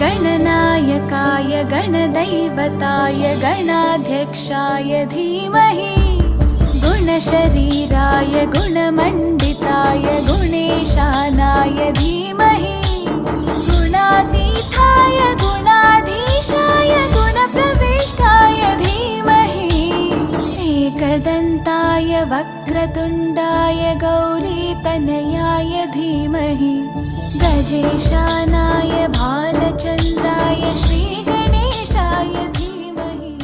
गणनायकाय गणदैवताय गणाध्यक्षाय धीमहि गुणशरीराय गुणमण्डिताय गुणेशानाय धीमहि गुणातीताय गुणाधीशाय गुणप्रविष्टाय धीमहि एकदन्ताय वक्रतुण्डाय गौरीतनयाय धीमहि गजेशानाय भालचन्द्राय श्रीगणेशाय धीमहि।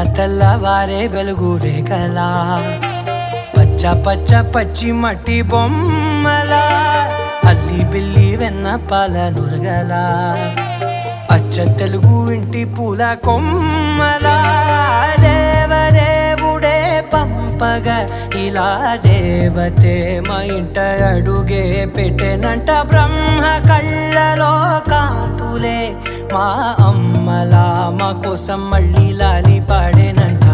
తెల్లవారే వెలుగు రేఖలా పచ్చ పచ్చ పచ్చి మట్టి బొమ్మలా అల్లి బిల్లి వెన్న పాల నురగలా అచ్చ తెలుగు ఇంటి పూల కొమ్మలా దేవదేవుడే పంపగా ఇలా దేవతే మా ఇంట అడుగే పెట్టెనంట బ్రహ్మ కళ్ళలో కాంతులే మా అమ్మలా మా కోసం మళ్ళీ లాలి పాడేనంట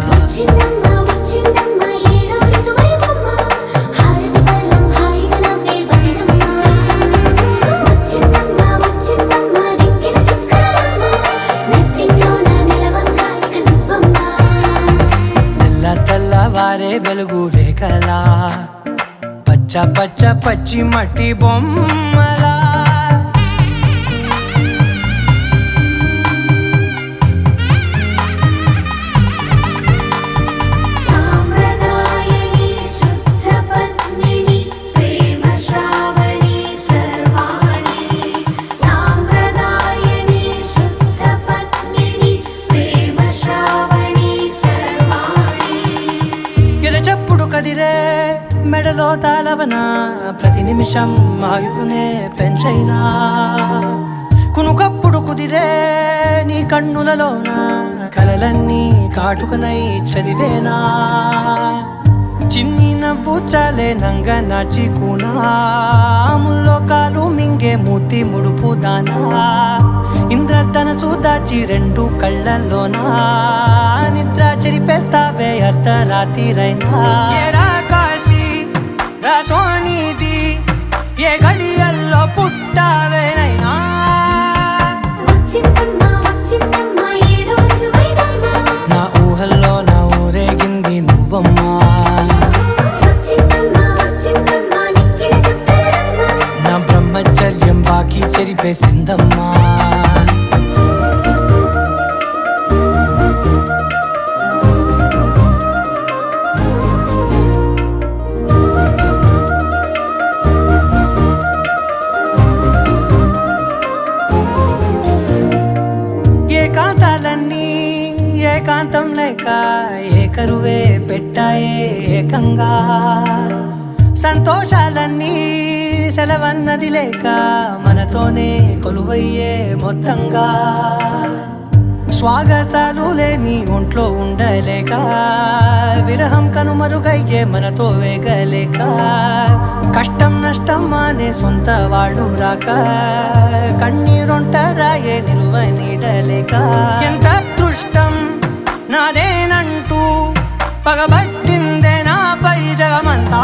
తెల్లవారే వెలుగు రేఖలా పచ్చ పచ్చ పచ్చి మట్టి బొమ్మలా కదిరే మెడలో తాళవన ప్రతి నిమిషం ఆయుధునే పెంచైనా కునుకప్పుడు కుదిరే నీ కన్నులలోన కలలన్నీ కాటుకనై చదివేనా చిన్ని నవ్వు చాలే నంగ నాచి కూనాముల్లో కాలు మింగే మూతి ముడుపు దానా ఇంద్రధనసు దాచి రెండు కళ్ళల్లోనా నిద్ర చెరిపేస్తావే అర్ధరాత్రిరైనా కాశీ రాసోనిది ఏ గడియల్లో పుట్టావేనైనా నా ఊహల్లో నా ఊరేగింది నువ్వమ్మా నా బ్రహ్మచర్యం బాకీ చెరిపేసిందమ్మా ఏకాంతాలన్నీ ఏకాంతం లేక ఏకరువే పెట్టాయే ఏకంగా సంతోషాలన్నీ సెలవన్నది లేక మనతోనే కొలువయ్యే మొత్తంగా స్వాగతాలు లేని ఒంట్లో ఉండలేక విరహం కనుమరుగయ్యే మనతో వేగలేక కష్టం నష్టం అనే సొంత వాళ్ళు రాక కన్నీరొంటరాయే నిలువ నీడలేక ఎంత అదృష్టం నాదేనంటూ పగబట్టిందే నాపై జగమంతా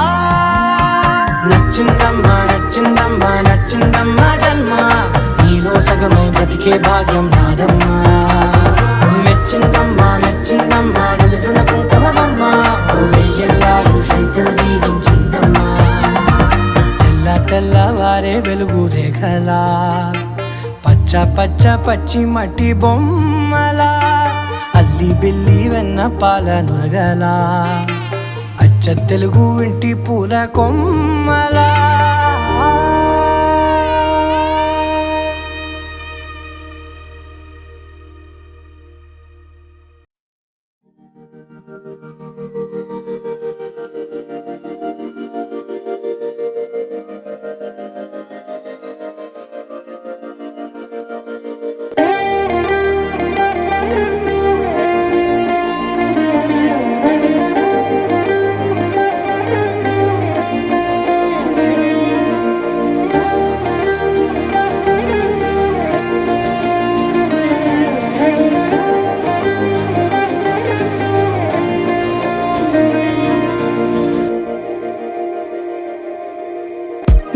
నచ్చిందమ్మా నచ్చిందమ్మా నచ్చిందమ్మా జన్మ నీలో సగమై బ్రతికే భాగ్యం నాదమ్మా మెచ్చిందమ్మా మెచ్చిందమ్మా నిలుచున కుంకుమమ్మా వెయ్యల్లాలు శంకరు దీవించిందమ్మా తెల్లవారే వెలుగు రేఖలా పచ్చ పచ్చ పచ్చి మట్టి బొమ్మలా అల్లి బిల్లి వెన్న పాల నురగలా అచ్చ తెలుగు ఇంటి పూల కొమ్మలా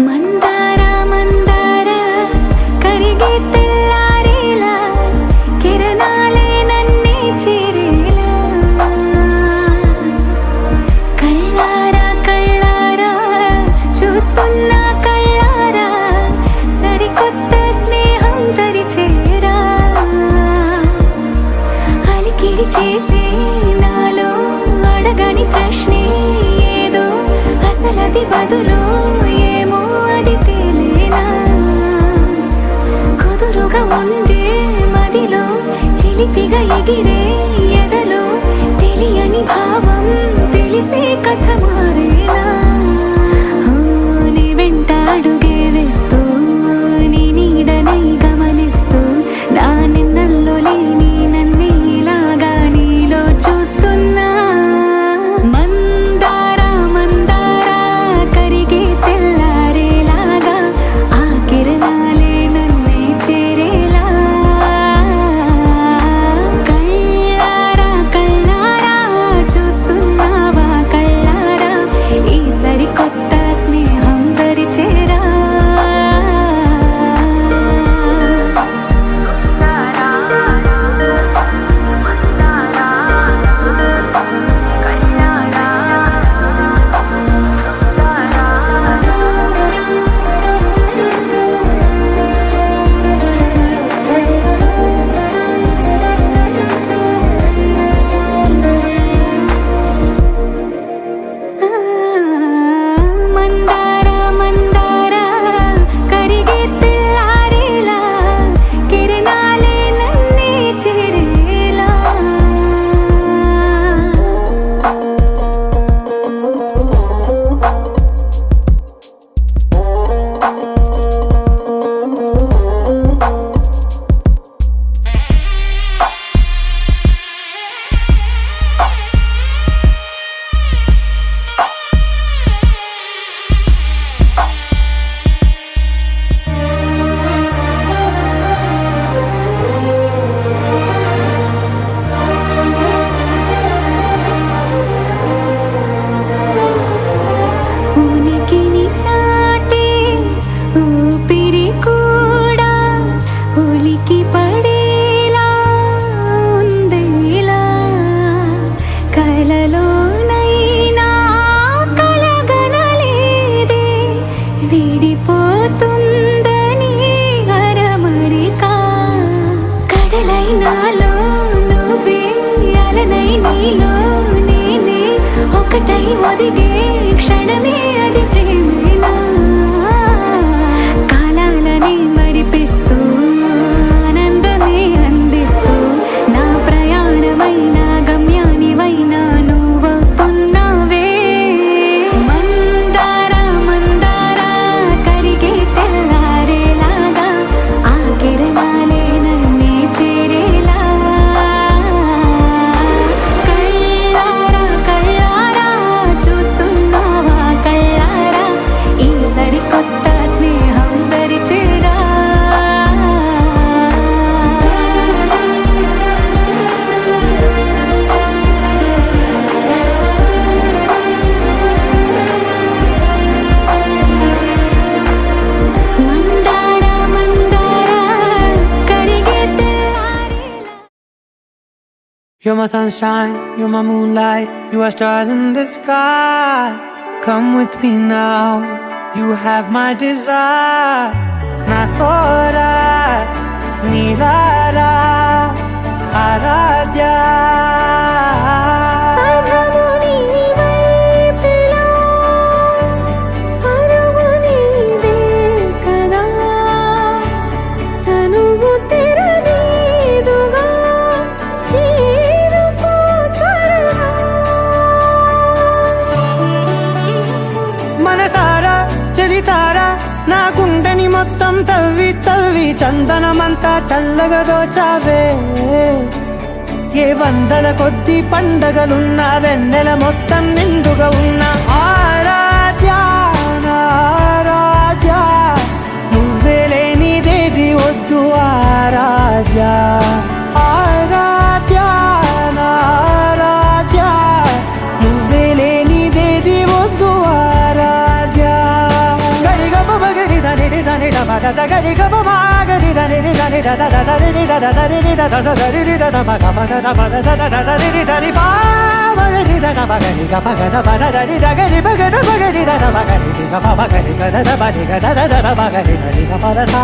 మందార మందార కరిగే తెల్లారేలా కిరణాలే నన్నే చేరేలా కళ్ళారా కళ్ళారా చూస్తున్నా కళ్ళారా సరికొత్త స్నేహం తరిచేరా అలికిడి చేసే నాలో అడగని ప్రశ్నే ఏదో అసలది బదులు ఏమో అది You're my sunshine, you're my moonlight, you are stars in the sky. Come with me now, you have my desire. Na tora, nilara, aradhya. పదము నీ వైపులా పరుగు నీదే కదా తనువు తెరనీదుగా చేరుకో త్వరగా మనసారా చలితారా నా గుండెని మొత్తం తవ్వి తవ్వి చందనమంతా చల్లగా దోచావే ఏ వందల కొద్ది పండగలున్నా వెన్నెల మొత్తం నిండుగా ఉన్న ఆరాధ్య నా ఆరాధ్య నువ్వే లేనిదేది వద్దు ఆరాధ్య ఆరాధ్య నా ఆరాధ్య నువ్వే లేనిదేది వద్దు ఆరాధ్య గరిగ బగరి దని దని దమగ గరిగ బగరి దని దని దద దరి దద దరి దద దరి దద మగ మగ దద దద దరి దరి బాగరి దద బగరి గ బగ దద దరి దగరి బగ బగరి దద బగరి గ బగరి గ దద బగరి గ దద దద బగరి దరి గ పద సా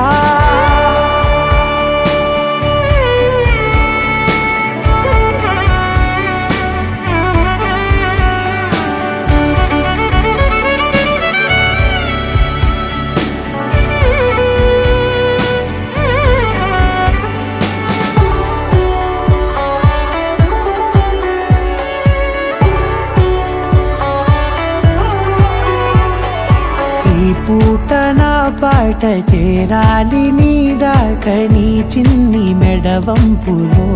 ఈ పూట నా పాట చేరాలి నీ దాకా నీ చిన్ని మెడవంపులో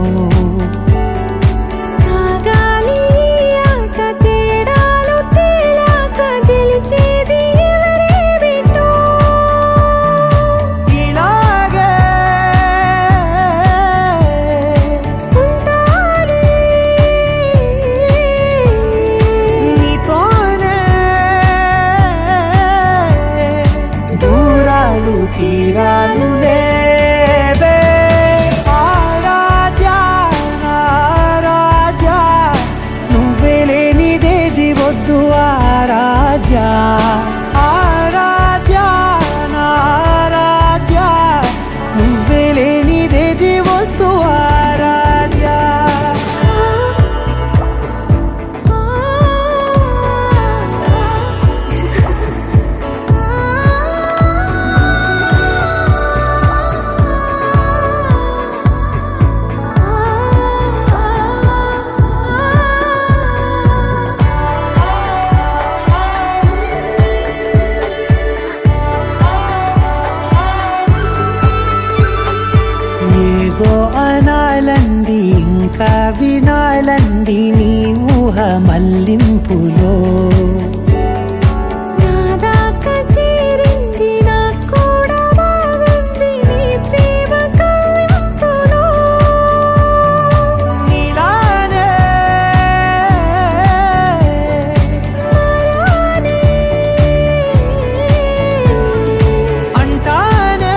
సాగాలి ఆట తేడాలు తేలాక గెలిచేది ఎవరే బిడ్డో ఇలాగే ఉంటాలి నీతోనే దూరాలు తీరాలు లేవే ఆరాధ్య నా ఆరాధ్య నువ్వే లేనిదేది వద్దు ఆరాధ్య ఆరాధ్య నా ఆరాధ్య నువ్వే లేనిదేది వద్దు ఆరాధ్య ఏదో అనాలంది ఇంకా వినాలంది నీ ఊహ మల్లింపులో నా దాకా చేరింది నాకు కూడా బాగుంది నీ ప్రేమ కవ్వింపులో నీలానే మరానే అంటానే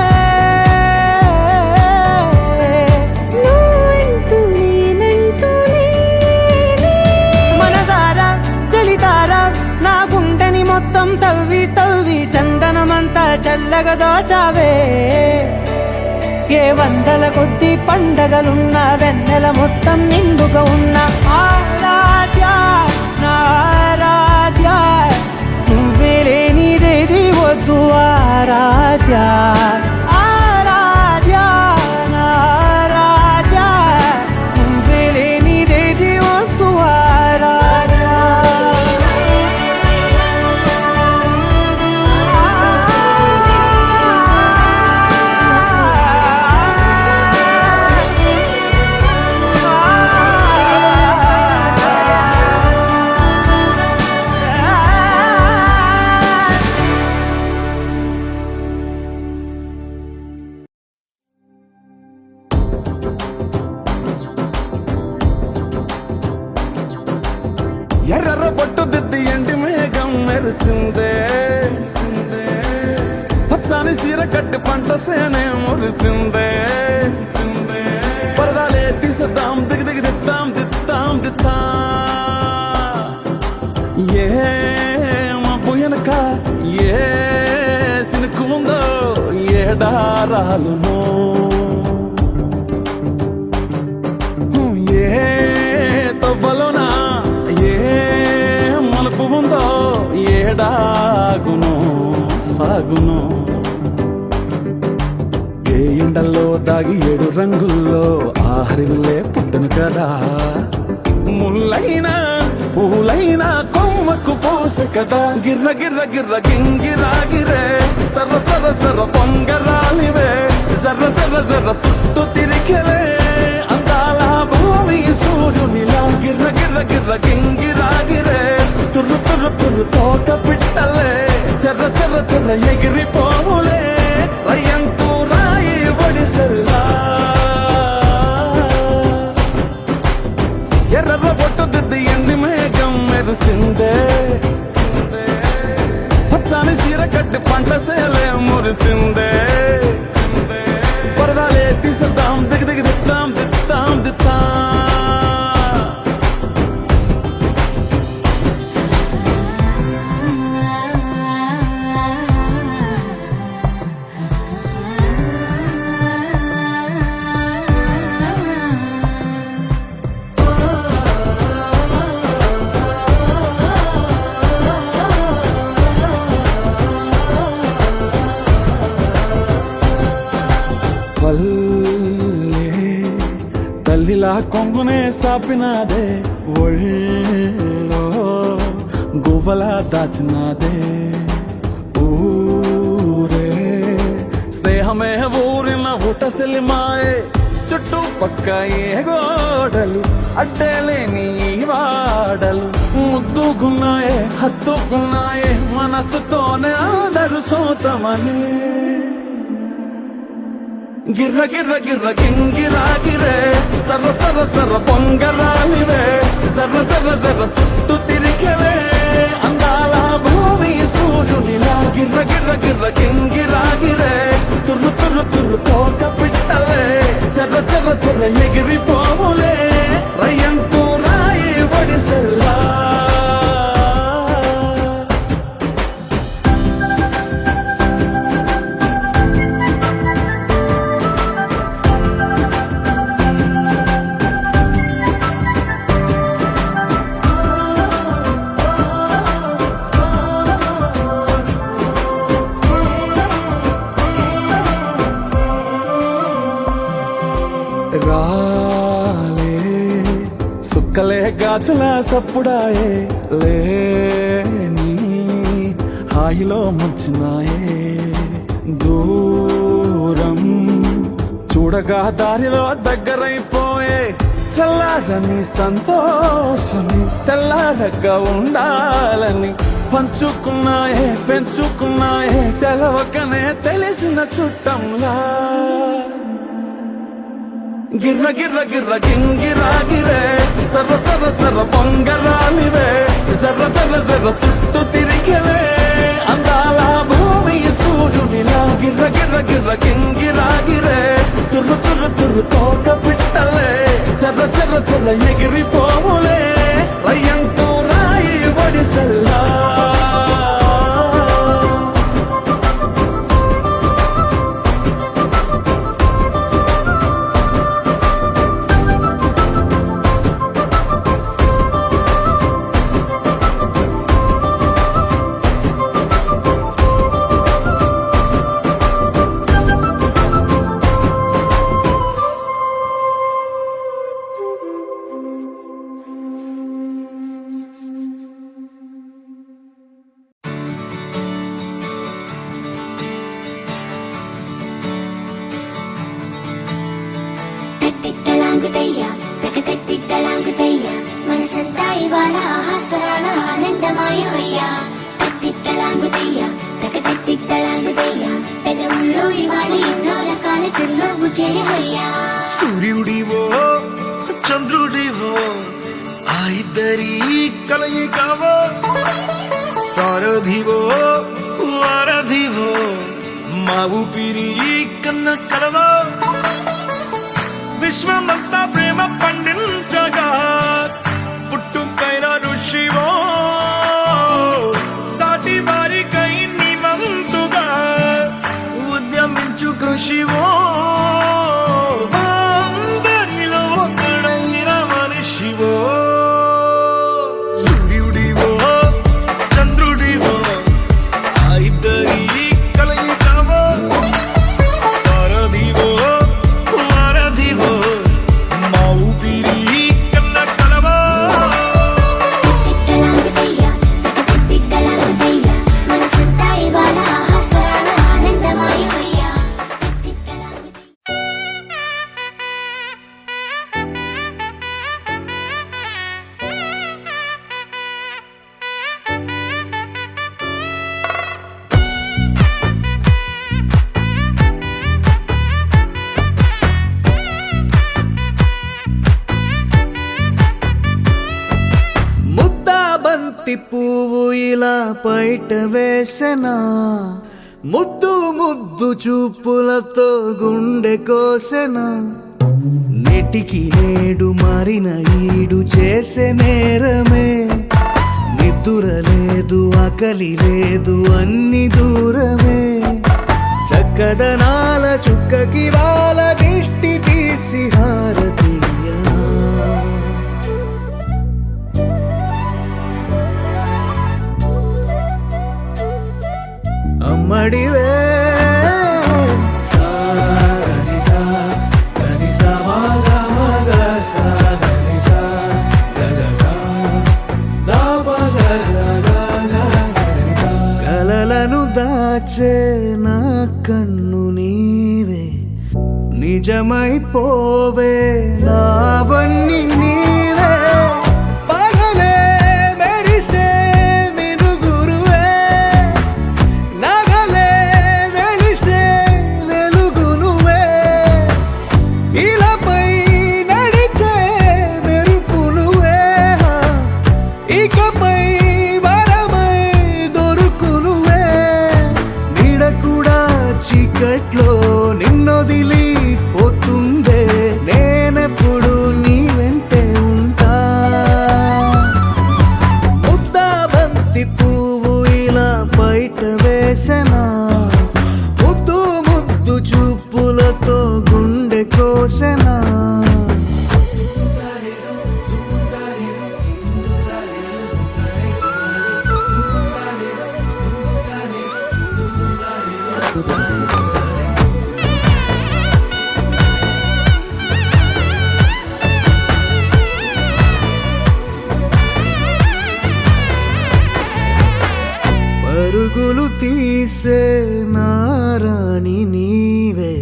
నువ్వంటూ నేనంటూ లేనే మనసారా చలితారా నా గుండెని మొత్తం తవ్వి తవ్వి చందనమంతా చల్లగా దోచావే ఏ వందల కొద్ది పండగలున్న వెన్నెల మొత్తం నిండుగా ఉన్న ఆరాధ్య నా ఆరాధ్య నువ్వే లేనిదేది వద్దు ఆరాధ్య ఆరాధ్య నా ఆరాధ్య నువ్వే లేనిదేది వద్దు ఆరాధ్య ఎర్ర బొట్టు దిద్ది ఎండి మేఘం మెరిసిందే పచ్చని సీర కట్టి పంట సేనే మురిసిందే పరదాలే తీసేద్దాం దిగి దిగి దిద్దాం వెనక ఏ సినుకు ఉందో ఏడారాలును ఏ తవ్వలోనా ఏ మలుపు ఉందో ఏడాగును సాగును ఏ ఎండల్లో దాగి 7 రంగుల్లో ఆహరిల్లే పుట్టను కదా ముల్లైనా పూలైనా కొమ్మకు పోసె కదా గిర్ర గిర్ర గిర్ర గింగిరాగిరే సర్ర సర్ర సర్ర పొంగరాలివే జర్ర జర్ర జర్ర సుట్టు తిరిగలే అందాల భూమి సూర్యునిలా గిర్ర గిర్ర గిర్ర గింగిరాగిరే తుర్రు తుర్రు తుర్రు తోక పిట్టలే చెర్ర చెర్ర చెర్ర ఎగిరిపోవులే రయ్యంటూ రాయి ఒడిసెల్లా ఎర్ర బొట్టు దిద్ది ఎండి మేఘం మెరిసిందే పచ్చాని చీర కట్టి పంట సేలే మురిసిందే పరదాలే తీసేద్దాం దిగి దిగి దిద్దాం దిద్దాం దిద్దాం తల్లిలా కొంగునే సాపినాదే ఒళ్ళో గువ్వలా దాచినాదే ఊరే స్నేహమే ఊరిన ఊటసెలి మాయే చుట్టూ పక్క ఏ గోడలు అడ్డేలేని వాడలు ముద్దుగున్నాయే హత్తుకున్నాయే మనసుతోనే ఆదరు సోతమనే గిర్ర గిర్ర గిర్ర గింగిరాగిరే సర్ర సర్ర సర్ర పొంగరాలివే జర్ర జర్ర జర్ర సుట్టు తిరిగలే అందాల భూమి సూర్యునిలా గిర్ర గిర్ర గిర్ర గింగిరాగిరే తుర్రు తుర్రు తుర్రు తోక పిట్టలే చెర్ర చెర్ర చెర్ర ఎగిరిపోవులే రయ్యంటూ రాయి ఒడిసెల్లా రాలే సుక్కలే గాజుల సప్పుడాయే లేని హాయిలో ముంచినాయే దూరం చూడగా దారిలో దగ్గరైపోయే చల్లారని సంతోషమి తెల్లారగా ఉండాలని పంచుకున్నాయే పెంచుకున్నాయే తెలవకనే తెలిసిన చుట్టంలా గిర్ర గిర్ర గిర్ర గింగిరాగిరే సర్ర సర్ర సర్ర పొంగరాలివే జర్ర జర్ర జర్ర సుట్టు తిరిగలే అందాల భూమి సూర్యునిలా గిర్ర గిర్ర గిర్ర గింగిరాగిరే తుర్రు తుర్రు తుర్రు తోక పిట్టలే చెర్ర చెర్ర చెర్ర ఎగిరిపోవులే రయ్యంటూ రాయి ఒడిసెల్లా తలాంగుతయ్యా తలాంగుతయ్యా మనసంతా ఇవాళ ఆహాస్వరాల ఆనందమాయ హొయ్యా తలాంగుతయ్యా తలాంగుతయ్యా పెదవుల్లో ఇవాళ ఎన్నో రకాల చిరునవ్వు చేరి హొయ్యా సూర్యుడివో చంద్రుడివో ఆ ఇద్దరి కలయికవో సారథివో వారధివో మా ఊపిరి కన్న కలవో విశ్వమంతా ప్రేమ పండించగా పుట్టుకైన ఋషివో సాటి వారి బయట వేసెనా ముద్దు ముద్దు చూపులతో గుండె కోసెనా నెటికి నేడు మారిన ఈడు చేసే నేరమే నిద్ర లేదు ఆకలి లేదు అన్ని దూరమే చక్కదనాల చుక్కకి వాళ్ళ దిష్టి తీసి హారతీయనా అమ్మడివే కలలను దాచే నా కన్ను నీవే నిజమైపోవే నావన్నీ నీవే పగలే మెరిసే మినుగురువే నగలే వెలిసే వెలుగునువే ఇలాపై నడిచే మెరుపునువే ఇకపై వరమై దొరుకునువే నీడ కూడా చీకట్లో నిన్నొదిలి పోతుందే నేనెప్పుడు నీ వెంటే ఉంటా ముద్దా బంతి పువ్వు ఇలా బయట వేసెనా ముద్దు ముద్దు చూపులతో గుండె కోసెనా పరుగులు తీసే నారాణి నీవే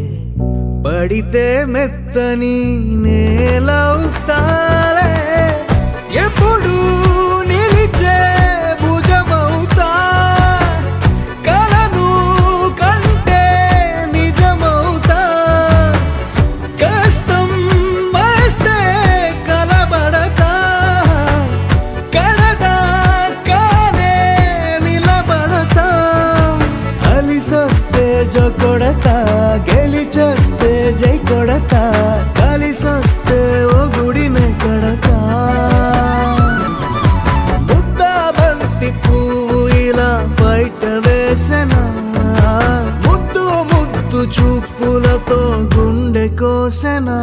పడితే మెత్తని నేలవుతాలే ఎప్పుడు నిలిచే భుజమవుతా కలను కంటే నిజమవుతా కష్టం వస్తే కలబడతా కడదాకానే నిలబడతా అలిసొస్తే జో కొడతా గెలిచొస్తే జై కొడతా కలిసొస్తే ఓ గుడినే కడతా ముద్దా బంతి పువ్వు ఇలా బయట వేసెనా ముద్దు ముద్దు చూపులతో గుండె కోసెనా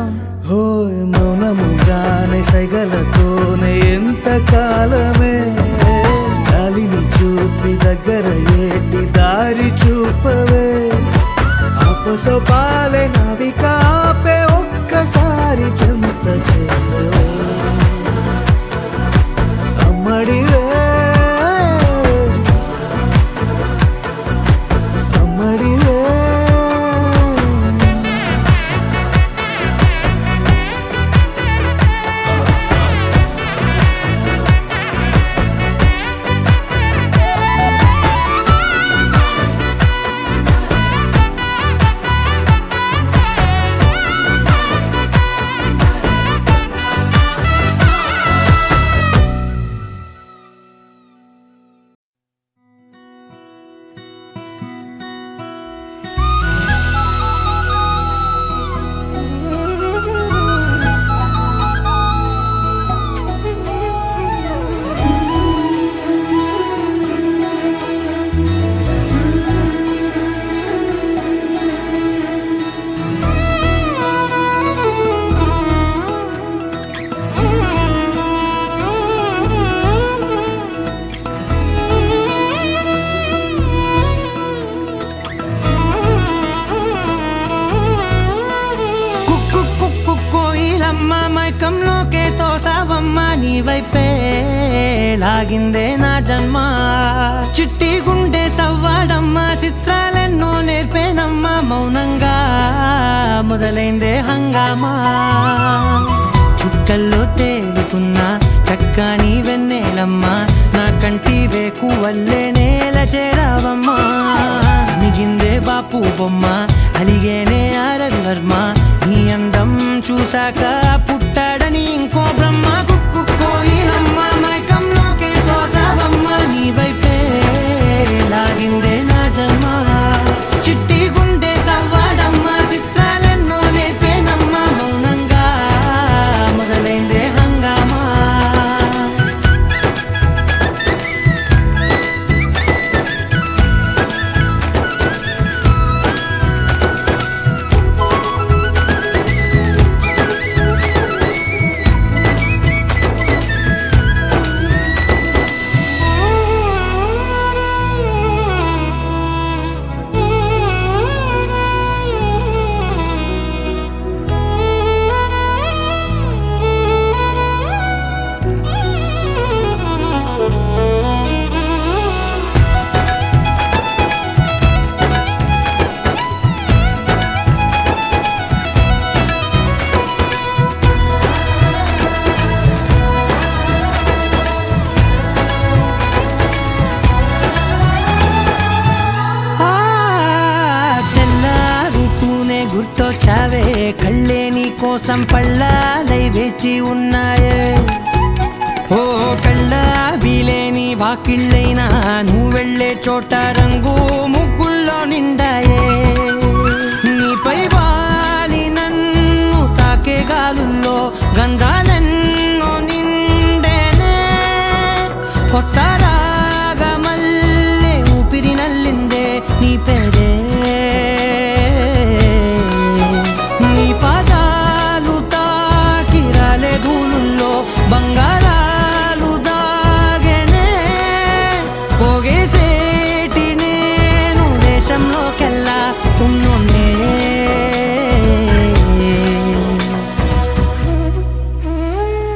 హోయ్ మౌనముగానే సైగలతోనే ఎంత కాలమే జాలిని చూపి దగ్గర ఏటి దారి చూపవే అపసోపాలే నవికాపే ఒక్కసారి చెంత చేరవే అమ్మడివే అమ్మడివే మైకంలోకే తోసావమ్మ నీ వైపే లాగిందే నా జన్మ చిట్టి గుండె సవ్వాడమ్మ చిత్రాలెన్నో నేర్పేనమ్మ మౌనంగా మొదలైందే హంగామా చుక్కల్లో తేలుతున్న చక్కని వెన్నెలమ్మ నా కంటి వేకు వల్లే నేల చేరావమ్మా సమిగిందే బాపు బొమ్మ అలిగేనే రవివర్మ నీ అందం చూశాక పుట్టాడని ఇంకో బ్రహ్మ కుక్కు కోయిలమ్మ మైకంలోకే తోసావమ్మ నీ వైపే వచ్చావే కళ్ళే నీ కోసం పళ్ళాలై వేచి ఉన్నాయే ఓ కళ్ళ బీలేని వాకిళ్ళైనా నువ్వు వెళ్ళే చోట రంగు ముగ్గుల్లో నిండాయే నీపై వాలి నన్ను తాకే గాలుల్లో గంధాలెన్నో నిండేనే కొత్త రాగమల్లే ఊపిరి నల్లిందే నీ పేరే నీ పాదాలు తాకి రాలే ధూళుల్లో బంగారాలు దాగెనే పోగేసేటి నేను దేశంలోకెల్లా ఉన్నోనే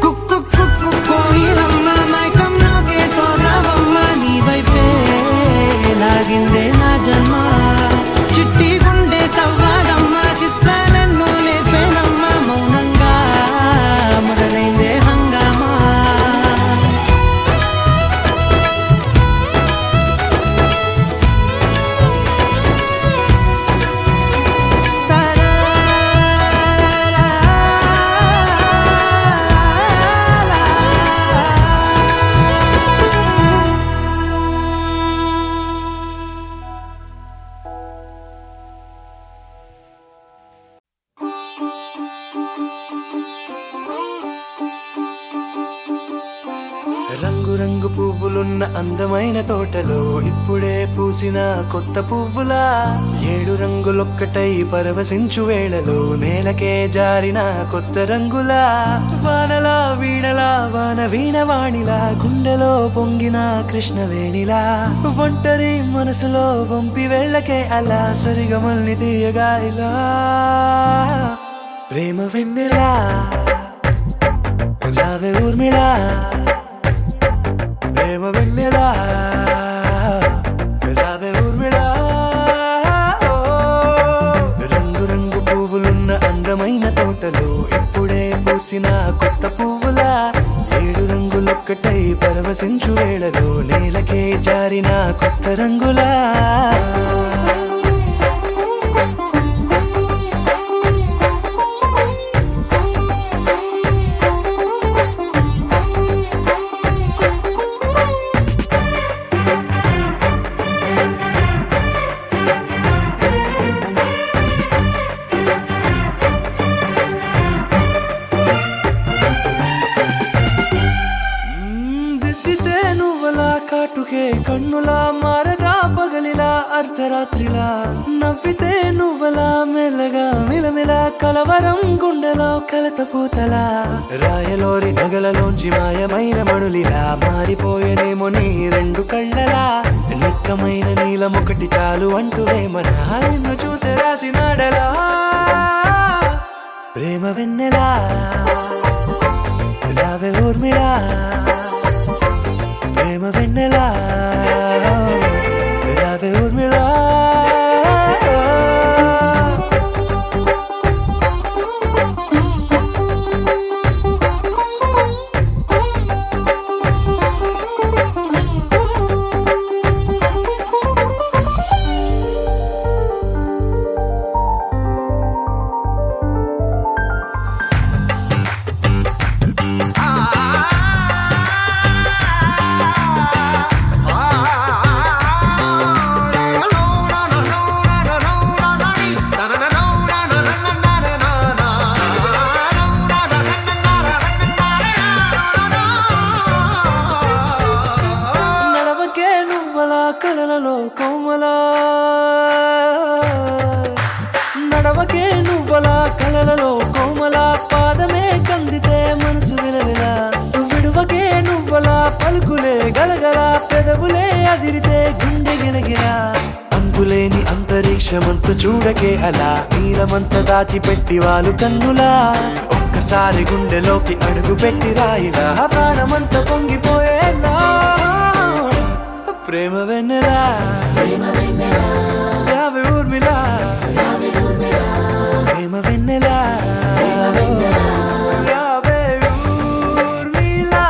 కుక్కు కుక్కు కోయిలమ్మ మైకంలోకే తోసావమ్మ నీ వైపే లాగిందే నా జన్మ చిట్టి గుండె సవ్వాడమ్మ చిత్రాలెన్నో నేర్పేనమ్మ మౌనంగా మొదలైందే హంగామా రంగు రంగు పువ్వులున్న అందమైన తోటలో ఇప్పుడే పూసిన కొత్త పువ్వులా 7 రంగులొక్కటై పరవశించు వేళలో నేలకే జారిన కొత్త రంగులా వానలా వీణలా వాన వీణవాణిలా గుండెలో పొంగిన కృష్ణవేణిలా ఒంటరి మనసులో వంపి వెళ్ళకే అలా సరిగమల్ని తీయగా ఇలా ప్రేమ వెన్నెలా రావే ఊర్మిళా ప్రేమ వెన్నెలా రావే ఊర్మిళా రంగు రంగు పువ్వులున్న అందమైన తోటలో ఇప్పుడే పూసిన కొత్త పువ్వులా 7 రంగులొక్కటై పరవశించు వేళలో నేలకే జారిన కొత్త రంగులా దిద్దితే నువ్వలా కాటుకే కన్నులా మారదా పగలిలా అర్ధరాత్రిలా నవ్వితే నువ్వలా మెల్లగా మిలమిల కలవరం గుండెలో కలత పూతలా రాయలోరి నగలలోంచి మాయమైన మణులిలా మారిపోయేనేమో నీ 2 కళ్ళలా నిక్కమైన నీలమొకటి చాలు అంటూ వేమన నిన్ను చూసే రాసినాడలా ప్రేమ వెన్నెలా రావే ఊర్మిళా ప్రేమ వెన్నెలా రావే ఊర్మిళా కలలలో కోమలా నడవకే నువ్వలా కలలలో కోమలా పాదమే కందితే మనసు విలవిలా విడువకే నువ్వలా పలుకులే గలగల పెదవులే అదిరితే గుండె గిలగిలా అంతులేని అంతరిక్షమంత చూడకే అలా నీలమంత దాచిపెట్టి వాళ్ళు కన్నులా ఒక్కసారి గుండెలోకి అడుగు పెట్టి రాయిలా ప్రాణమంత పొంగిపోయేలా ప్రేమ వెన్నెలా రావే ఊర్మిళా ప్రేమ వెన్నెలా రావే ఊర్మిళా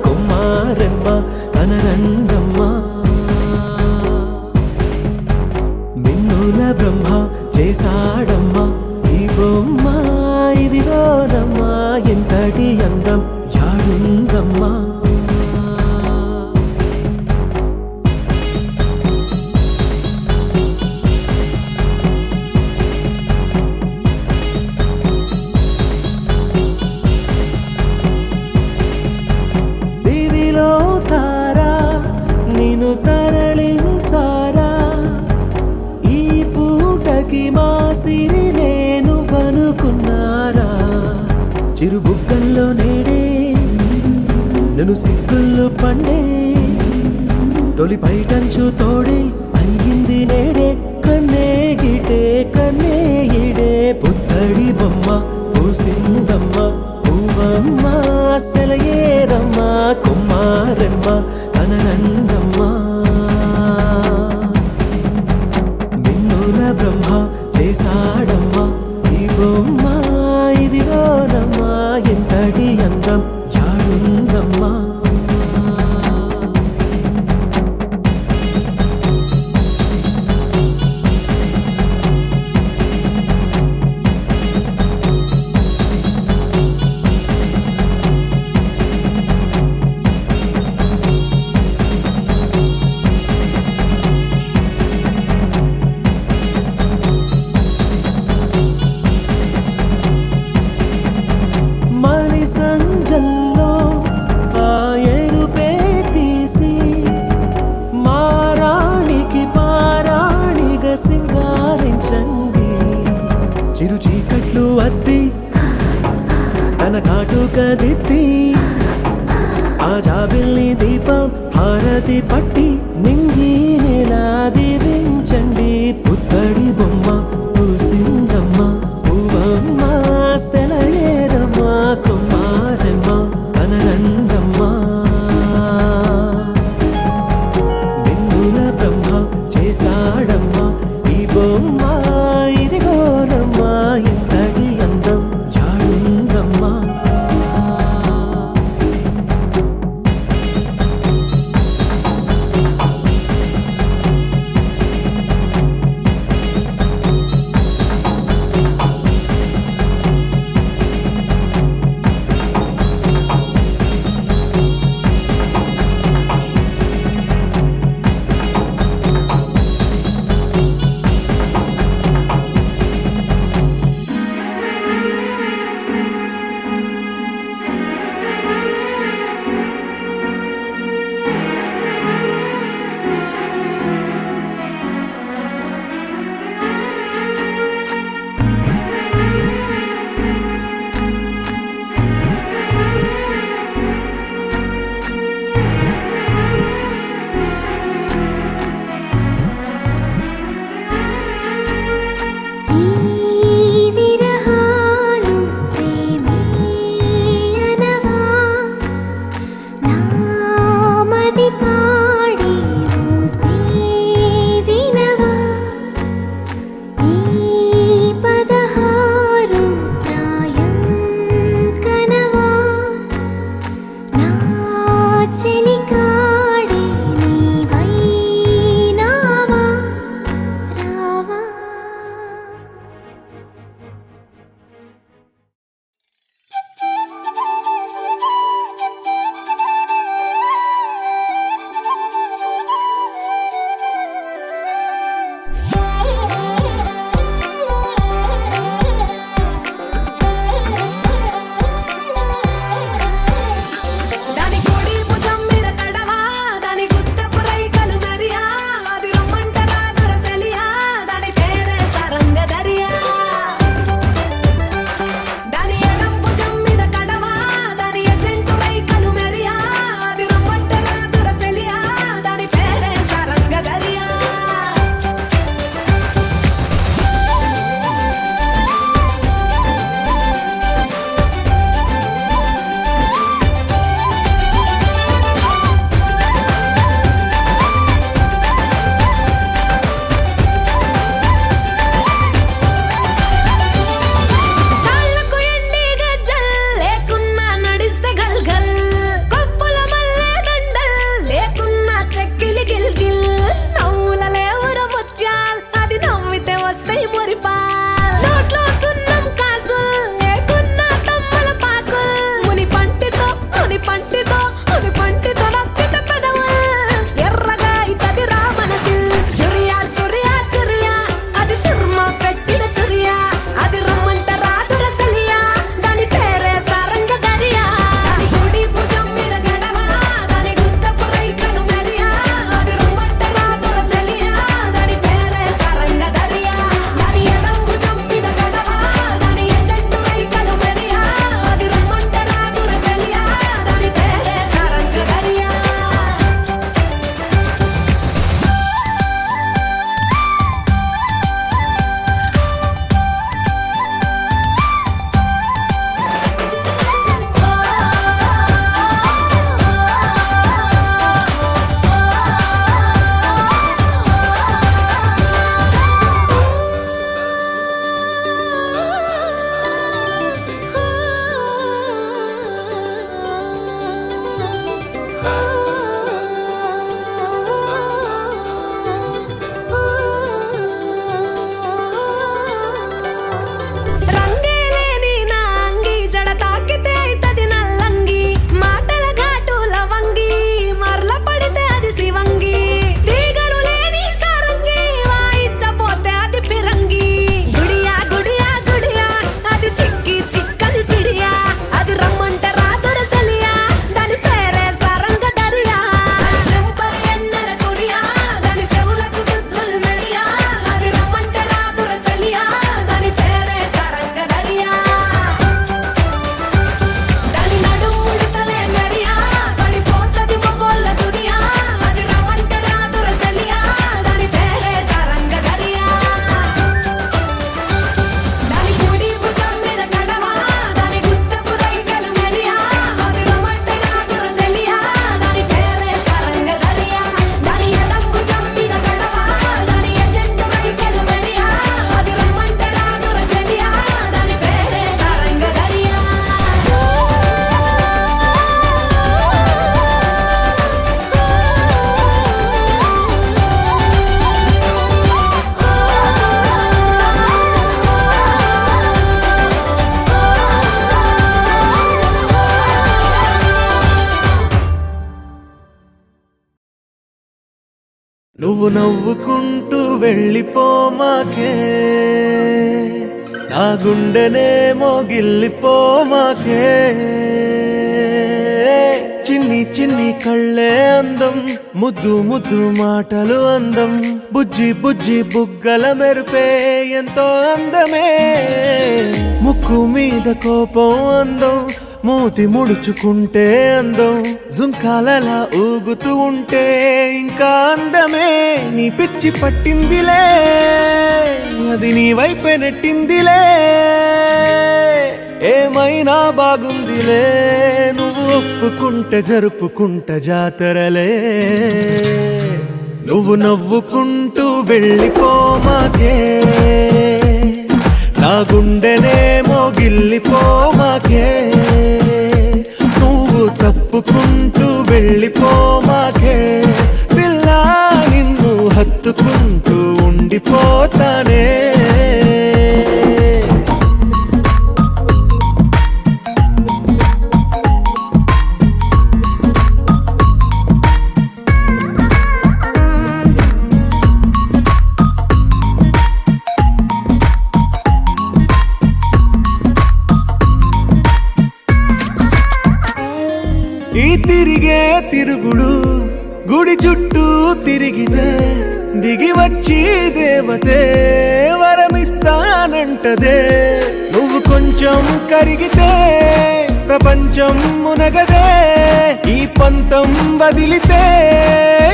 కుమారెమ్మ కనరండమ్మ మిన్నుల బ్రహ్మ చేశాడమ్మా ఈ బొమ్మ ఇదిగోనమ్మా ఎంతటి అందం యాడుందమ్మా దివిలో తారా నిన్ను తరలించారా ఈ పూటకి మా సిరి నేను పనుకున్నారా చిరుబుగ్గల్లో నేడే నన్ను సిగ్గుల్లో పండే తొలి పైటంచు తోడే అయ్యింది నేడే కన్నే గిటే కన్నే ఇడే పుత్తడి బొమ్మ పూసిందమ్మ పూవమ్మ సెలయేరమ్మ కుమారెమ్మ కనరండమ్మ మిన్నుల బ్రహ్మ చేశాడమ్మా ఈ బొమ్మ ఇదిగోనమ్మా ఎంతటి అందం యాడుందమ్మా మలి సంజల్లో ఆ ఎరుపే తీసి మారాణికి పారాణిగా సింగారించండి చిరు చీకట్లు అద్ది తన కాటుక దిద్ది ఆ జాబిల్ని దీపం హారతి పట్టి నింగి నెలా దీవించండి పుత్తడి బొమ్మ పూసిందమ్మ పూవమ్మ సెలయేరమ్మ కుమారమ్మ కనరండమ్మ మిన్నుల బ్రహ్మ చేశాడమ్మ ఈ బొమ్మ ఇదిగోనమ్మ ఎంతటి అందం యాడుందమ్మా నువ్వు నవ్వుకుంటూ వెళ్ళిపోమాకే, నా గుండెనేమో గిల్లిపోమాకే. చిన్ని చిన్ని కళ్ళే అందం, ముద్దు ముద్దు మాటలు అందం, బుజ్జి బుజ్జి బుగ్గల మెరుపే ఎంతో అందమే. ముక్కు మీద కోపం అందం, మూతి ముడుచుకుంటే అందం, జుంకాలలా ఊగుతూ ఉంటే ఇంకా అందమే. నీ పిచ్చి పట్టిందిలే, అది నీ వైపే నెట్టిందిలే. ఏమైనా బాగుందిలే, నువ్వు ఒప్పుకుంటే జరుపుకుంట జాతరలే. నువ్వు నవ్వుకుంటూ వెళ్ళిపోమాకే, నా గుండెనేమో గిల్లిపోమాకే. నువ్వు తప్పుకుంటూ వెళ్ళిపోమాకే, పిల్ల నిన్ను హత్తుకుంటూ ఉండిపోతానే. ఈ తిరిగే తిరుగుడు గుడి చుట్టూ తిరిగితే, దిగి వచ్చి దేవతే వరమిస్తానంటదే. నువ్వు కొంచెం కరిగితే ప్రపంచం మునగదే. ఈ పంతం వదిలితే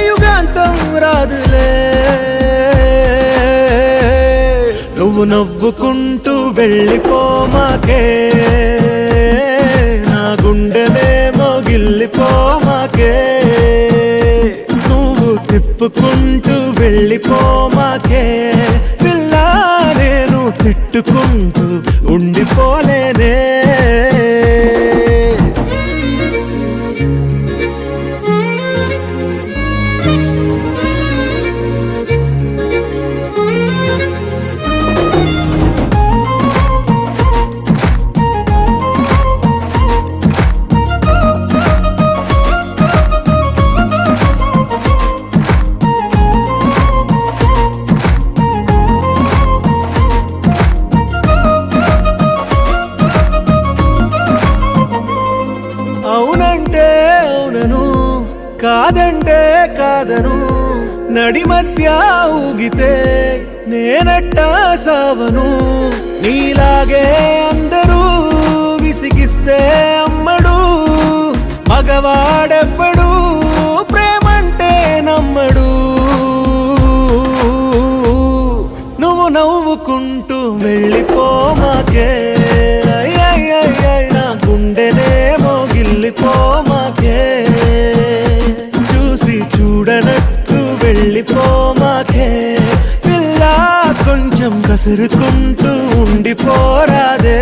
యుగాంతం రాదులే. నువ్వు నవ్వుకుంటూ వెళ్ళిపోమాకే, నా గుండెనేమో గిల్లిపోమాకే. నువ్వు తిప్పుకుంటూ వెళ్ళిపోమాకే, పిల్ల నేను తిట్టుకుంటూ ఉండిపోలేనే. అవునంటే అవునను, కాదంటే కాదను, నడి మధ్య ఊగితే నేనట్టా సావను. నీలాగే అందరూ విసిగిస్తే అమ్మడు, మగవాడెవ్వడు ప్రేమంటే నమ్మడు. నువ్వు నవ్వుకుంటూ వెళ్ళిపోమాకే, నా గుండెనేమో గిల్లిపోమాకే. చూసి చూడనట్టు వెళ్ళిపోమాకే, పిల్ల కొంచెం కసురుకుంటూ ఉండిపోరాదే.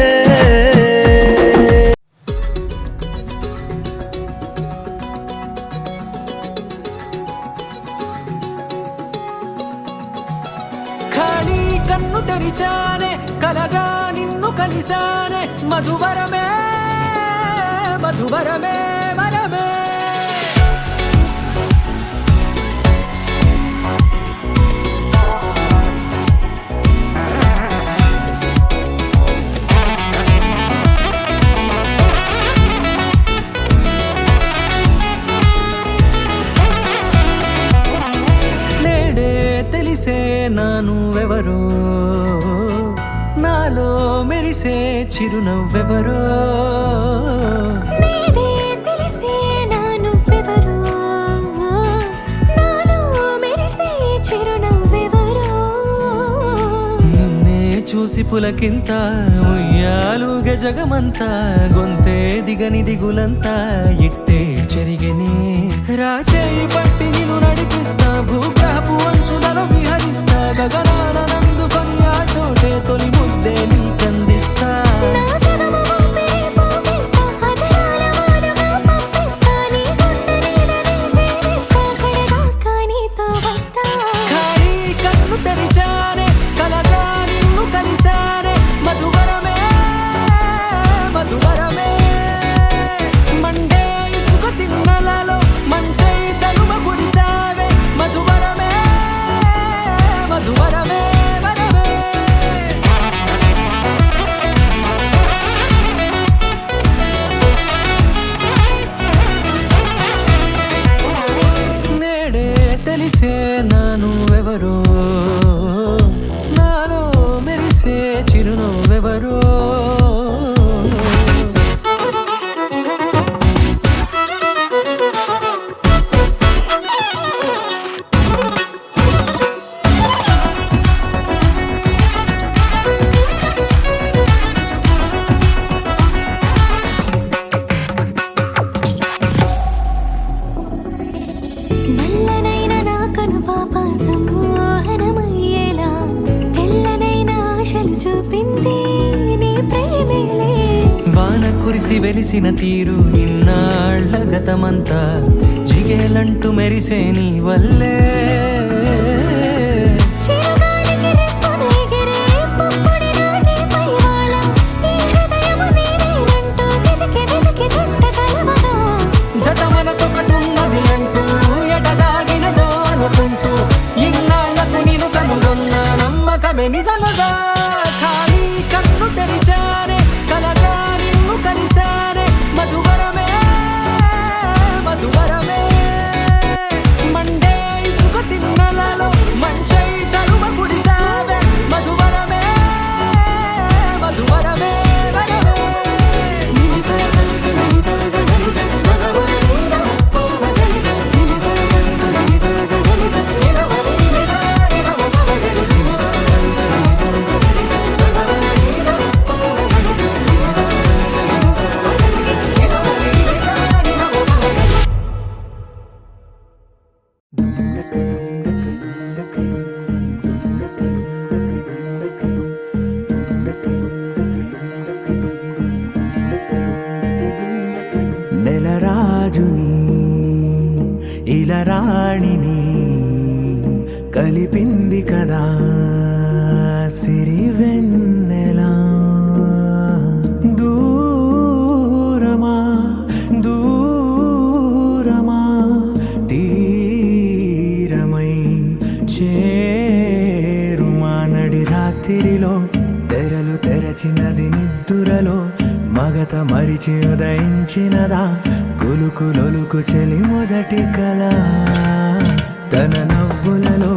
ఖాళీ కన్ను తెరిచానే, కలగా నిన్ను కలిసానే, మధువరమే మధువరమే వరమే. నేడే తెలిసే నా నువ్వెవరో, నాలో మెరిసే చిరునవ్వెవరో. నేడే తెలిసే నా నువ్వెవరో, నాలో మెరిసే చిరునవ్వెవరో. నిన్నే చూసి పులకింత ఉయ్యాలుగ జగమంతా, గొంతే దిగని దిగులంతా ఇట్టే చెరిగెనే. రాచేయి పట్టి నిన్ను నడిపిస్తా, భూగ్రహపు అంచులలో విహరిస్తా, గగనాన నందుకొని ఆ చోటే తొలి ముద్దే నీకందిస్తా. నా సగము ఊపిరి పోగిస్తా, అదరాల వాలుగా పంపిస్తా, నీ గుండె నీడనే చేరిస్తా, కడదాకా నీతో వస్తా. ఖాళీ కన్ను తెరిచానే, కలగా నిన్ను కలిసానే, మధువరమే మధువరమే. మండే ఇసుక తిన్నలలో మంచై చలువ కురిసి తెలిసే నానువెవరో నాలో మెరిసే చిరునవ్వెవరో నల్లనైన నా కనుపాప సమ్మోహనమయ్యేలా తెల్లనైన ఆశలు చూపింది నీ ప్రేమేలే వాన కురిసి వెలిసిన తీరు ఇన్నాళ్ల గతమంతా జిగేలంటూ మెరిసే నీ వల్లే చిరుగాలికి రెప్పున ఎగిరే పుప్పొడిలో నీ పైవాళ ఈ హృదయము నీదేనంటూ వెతికి వెతికి చుట్ట కలవగా జత మనసొకటున్నది అంటూ ఎటదాగినదో అనుకుంటూ ఇన్నాళ్లకు నేను కనుగొన్న నమ్మకమే నిజముగా ఖాళీ కన్ను తెరిచానే కలగా నిన్ను కలిసానే మధువరమే మధువరమే మండే ఇసుక తిన్నెలలో మంచై చలువ కురిసావే మధువరమే మధువరమే వరమే నెలరాజుని ఇలరాణిని కలిపింది కదా సిరివెన్నెలా దూరమా దూరమా తీరమై చేరుమా నడి రాత్రిలో తెరలు తెరచినది నిద్దురలో మగత మరిచి ఉదయించినదా కులుకు లొలుకు చెలి మొదటి కళ తన నవ్వులలో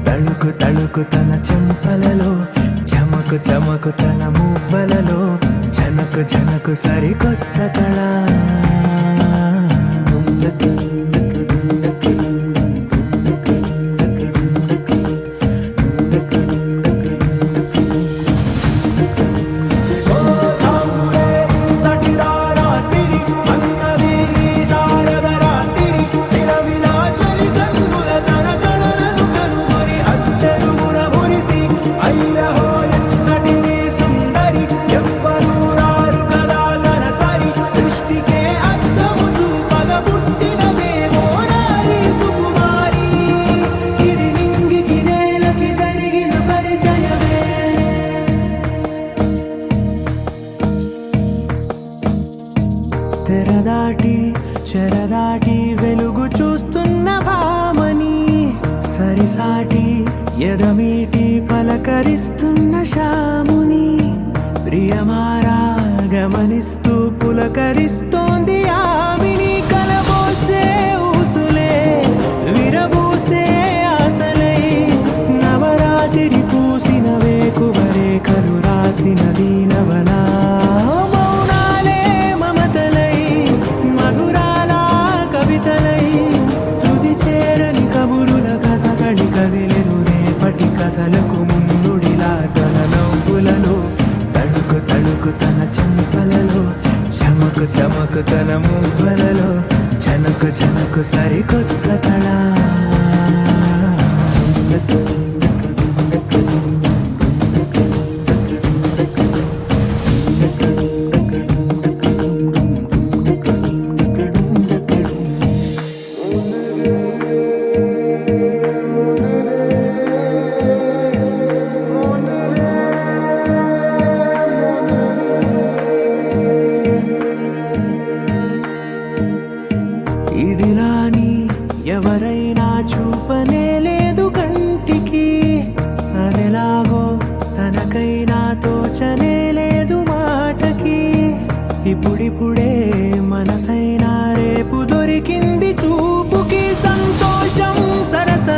తళుకు తళుకు తన చెంపలలో చమకు చమకు తన మువ్వలలో జనకు జనకు సరికొత్త కళ తెరదాటి చెరదాటి వెలుగు చూస్తున్న భామని సరిసాటి ఎదమీటి పలకరిస్తున్న శాముని ప్రియమారా గమనిస్తూ పులకరిస్తోంది ఆమిని కలబోసే ఊసులే విరబూసే ఆశలై నవరాత్రి పూసిన వేకువరేఖలు రాసిన దీనవనా మౌనాలే మమతలై మధురాల కవితలై తుది చేరని కబురుల కథ కడి కదిలెను రేపటి కథలకు ముందుడిలా తన నవ్వులలో తళుకు తళుకు తన చెంపలలో చమకు చమకు తన మువ్వలలో జనకు జనకు సరికొత్త కళ ఇదిలాని ఎవరైనా చూపనే లేదు కంటికి అదెలాగో తనకైనా తోచనే లేదు మాటకి ఇప్పుడిప్పుడే మనసైనా రేపు దొరికింది చూపుకి సంతోషం సరస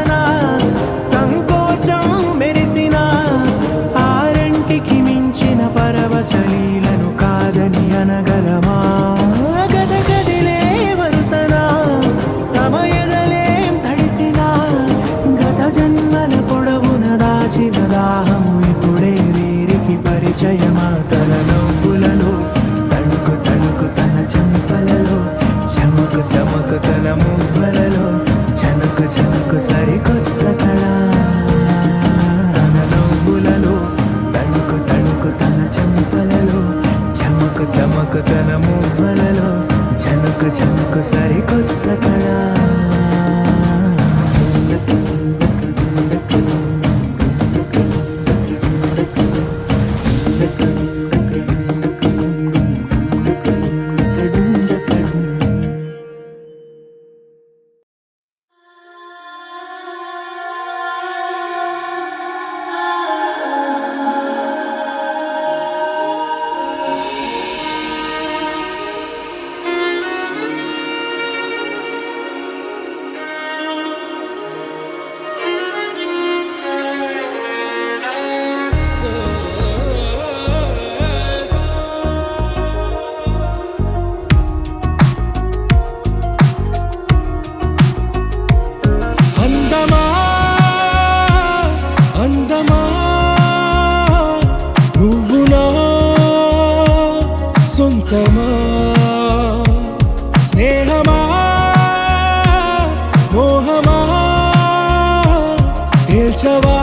తేల్చవా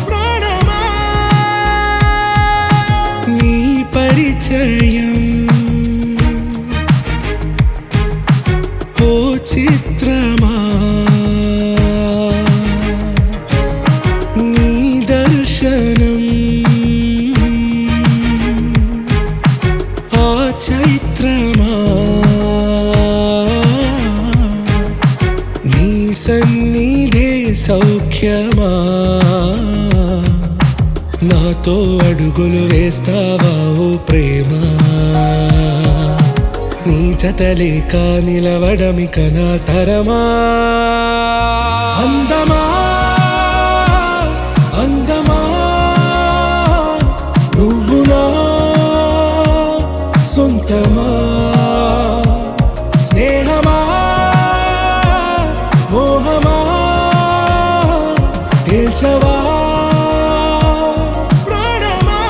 ప్రాణమా నీ పరిచయం ఓ చిత్రమా నీ దర్శనం ఆ చైత్రమా నీ సన్నిధే సౌఖ్యమా నాతో అడుగులు వేస్తావా ఓ ప్రేమ నీ జతలేక నిలవడమిక నా తరమా అందమా అందమా నువ్వు నా సొంతమా స్నేహమా మోహమా తేల్చవా ప్రాణమా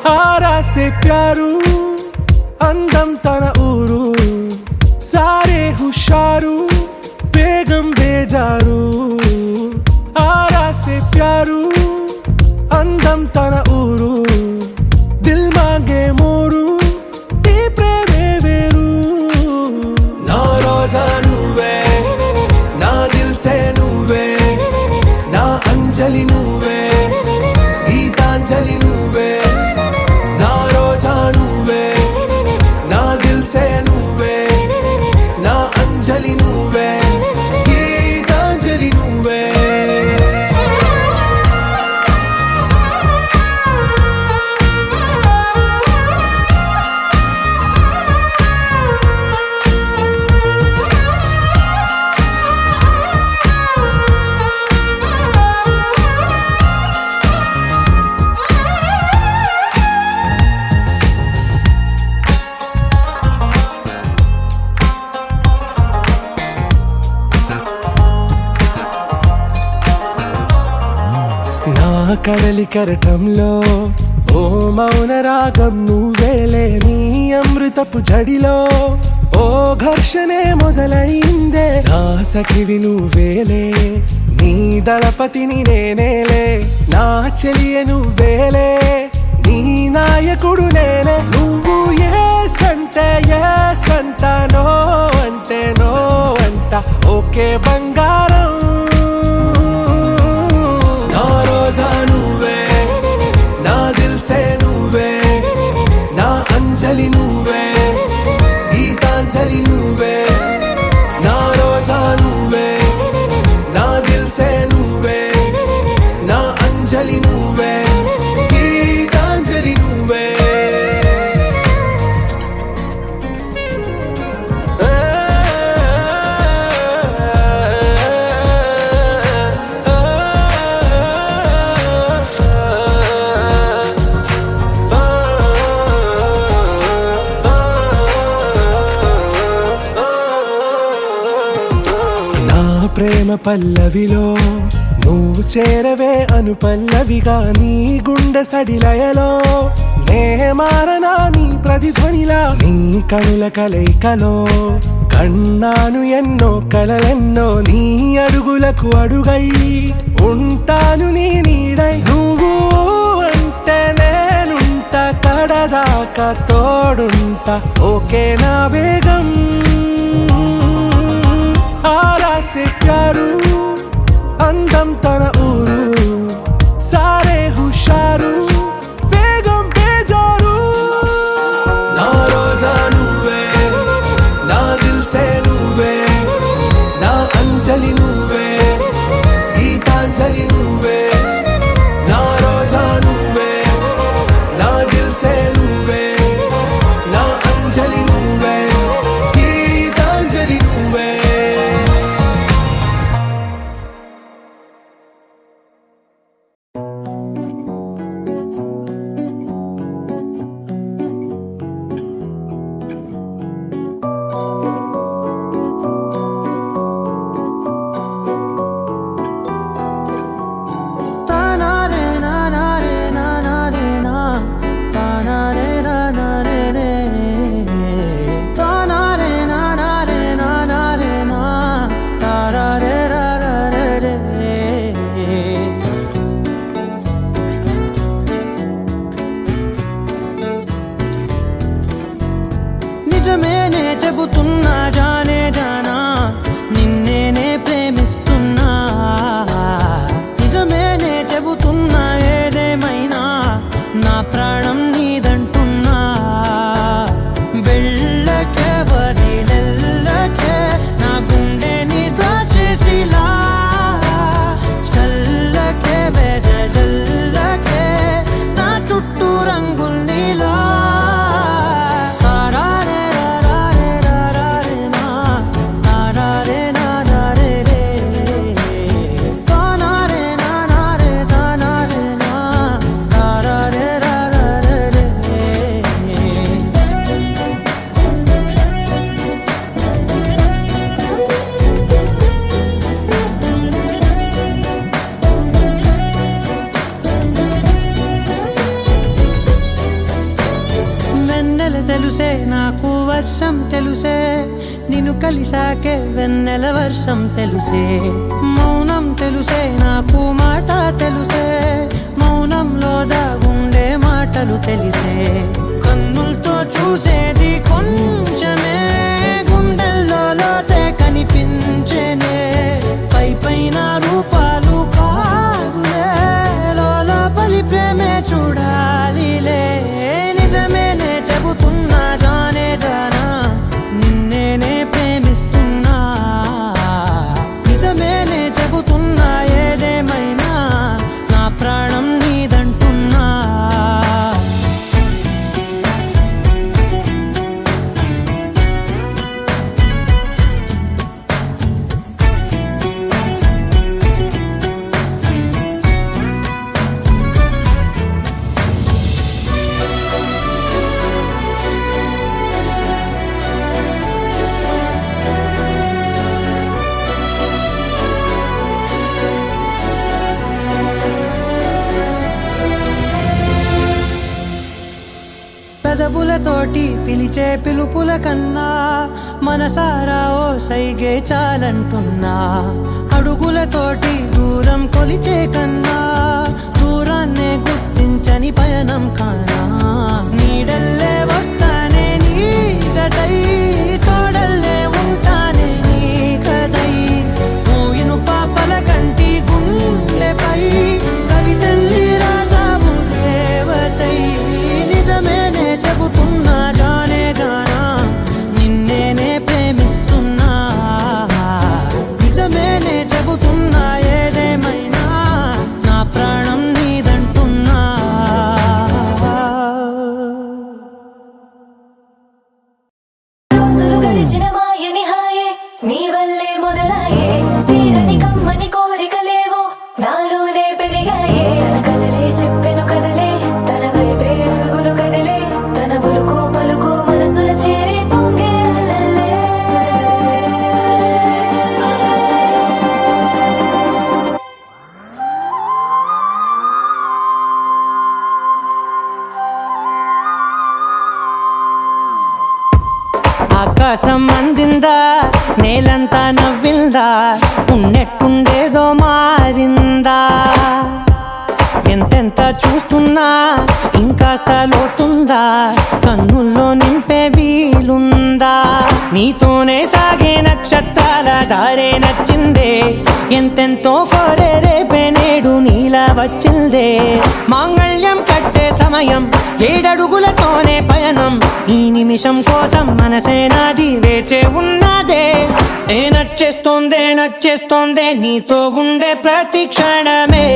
आरा से प्यारू अंदम तन ऊरू सारे हुशारू बेगम बेजारू आरा से प्यारू अंदम तन ऊरू दिल मांगे मोरू ఈ ప్రేమే వేరు నా రోజా నువ్వే నా దిల్ సే నువ్వే నా అంజలి నువ్వే గీతాంజలి నువ్వే నా రోజా నువ్వే నా దిల్ సే నువ్వే నా అంజలి నువ్వే గీతాంజలి నువ్వే నా కడలి కరటంలో ఓ మౌన రాగం నువ్వేలే నీ అమృతపు జడిలో ఓ ఘర్షణే మొదలైందే నా సఖివి నువ్వేలే నీ దళపతిని నేనేలే నా చెలియ నువ్వేలే నీ నాయకుడు నేనే నువ్వు ఏ సంట నో అంటే నో అంట ఓకే బంగారం నా రోజా నువ్వే నా దిల్ సే నువ్వే నా అంజలి నువ్వే గీతాంజలి నువ్వే నా రోజా నువ్వే నా దిల్ సే నువ్వే నా అంజలి నువ్వే గీతాంజలి నువ్వే ప్రేమ పల్లవిలో నువ్వు చేరవే అను పల్లవిగా నీ గుండె సడిలయలో నే మారనా నీ ప్రతిధ్వనిలా నీ కనుల కలయికలో కన్నాను ఎన్నో కలలెన్నో నీ అడుగులకు అడుగై ఉంటాను నీ నీడై నువ్వు అంటే నేనుంట కడదాకా తోడుంటా ఓకే నా బేగం आरा से प्यारू अंदम तन ऊरू सारे हुशारू बेगम बेजारू ना रोजा నువ్వే నా దిల్ సే నువ్వే చెబుతున్నా జానే జానా నిన్నేనే ప్రేమిస్తున్నా నిజమేనే చెబుతున్నా ఏదేమైనా నా ప్రాణం నీదంటున్నా వెళ్ళకే వదిలెల్లకే నా గుండెని దాచేసిలా చల్లకే వెదజల్లకే నా చుట్టూ రంగుల్నిలా తెలుసే నాకు వర్షం తెలుసే నిన్ను కలిసాకే వెన్నెల వర్షం తెలుసే మౌనం తెలుసే నాకు మాట తెలుసే మౌనంలో దాగుండే మాటలు తెలిసే కన్నులతో చూసేది కొంచెమే గుండెల్లో లోతే కనిపించేనే పై పైన రూపాలు కాదులే లోపలి ప్రేమే చూడాలిలే నిజమేనే చెబుతున్నా జానే జానా నిన్నేనే ప్రేమిస్తున్నా నిజమేనే చెబుతున్నా ఏదేమైనా నా ప్రాణం నీదంటున్నా పెదవులతోటి పిలిచే పిలుపుల కన్నా మనసారా ఓ సైగే చాలంటున్నా అడుగులతోటి దూరం కొలిచే కన్నా దూరాన్నే గుర్తించని పయనం కానా నీడల్లే వస్తానే నీ జతై తోడల్లే ఉంటానే నీ కదై మోయిను పాపల కంటి గుండెపై కవితల్లి రాజావు దేవతై నిజమేనే చెబుతున్నా జానే జానా నిన్నేనే ప్రేమిస్తున్నా నిజమేనే చెబుతున్నా ఏదేమైనా నా ప్రాణం నీదంటున్నా రోజులు గడిచిన మాయని హాయే నీ వల్లే మొదలాయే తీరని కమ్మని కోరికలేవో నాలోనే పెరిగాయే తన కదలే చెప్పెను కదలే తన వైపే అడుగులు కదిలే తన ఉలుకు పలుకు మనసుల చేరి పొంగే అలలే. ఆకాశం అందిందా నేలంతా నవ్విందా ఉన్నట్టుండేదో మారిందా ఎంతెంత చూస్తున్నా ఇంకాస్త లోతుందా కన్నుల్లో నింపే వీలుందా నీతోనే సాగే నక్షత్రాల దారే నచ్చిందే ఎంతెంతో కోరే రేపే నేడు నీలా వచ్చిందే మాంగళ్యం కట్టే సమయం ఏడడుగులతోనే పయనం ఈ నిమిషం కోసం మనసే నాది వేచే ఉన్నదే ఏ నచ్చేస్తోందే నచ్చేస్తోందే నీతో ఉండే ప్రతి క్షణమే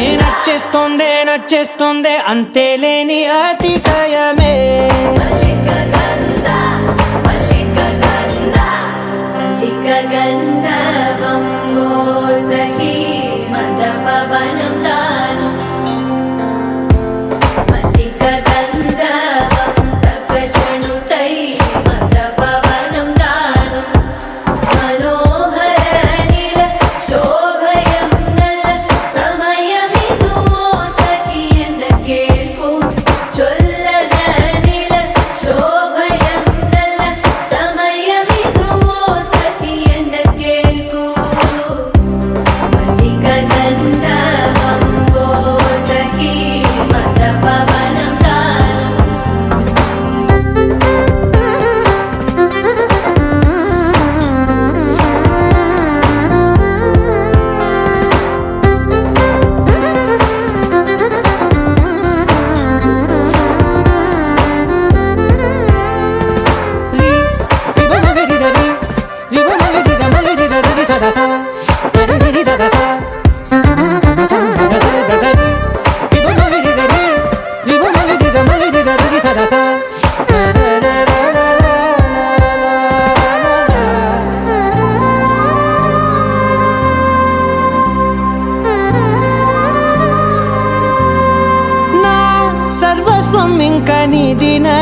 ఏ నచ్చేస్తోందే నచ్చేస్తోందే అంతేలేని అతిశయమే గంధవం సఖీ మందపవనం తాను మల్లిక గంధవం తగ్గచణుతై మందపవనం తాను మనోహర నీల శోభయం నల్ల సమయమిదు సఖీ ఎన్న కేൾకు చొల్లన నీల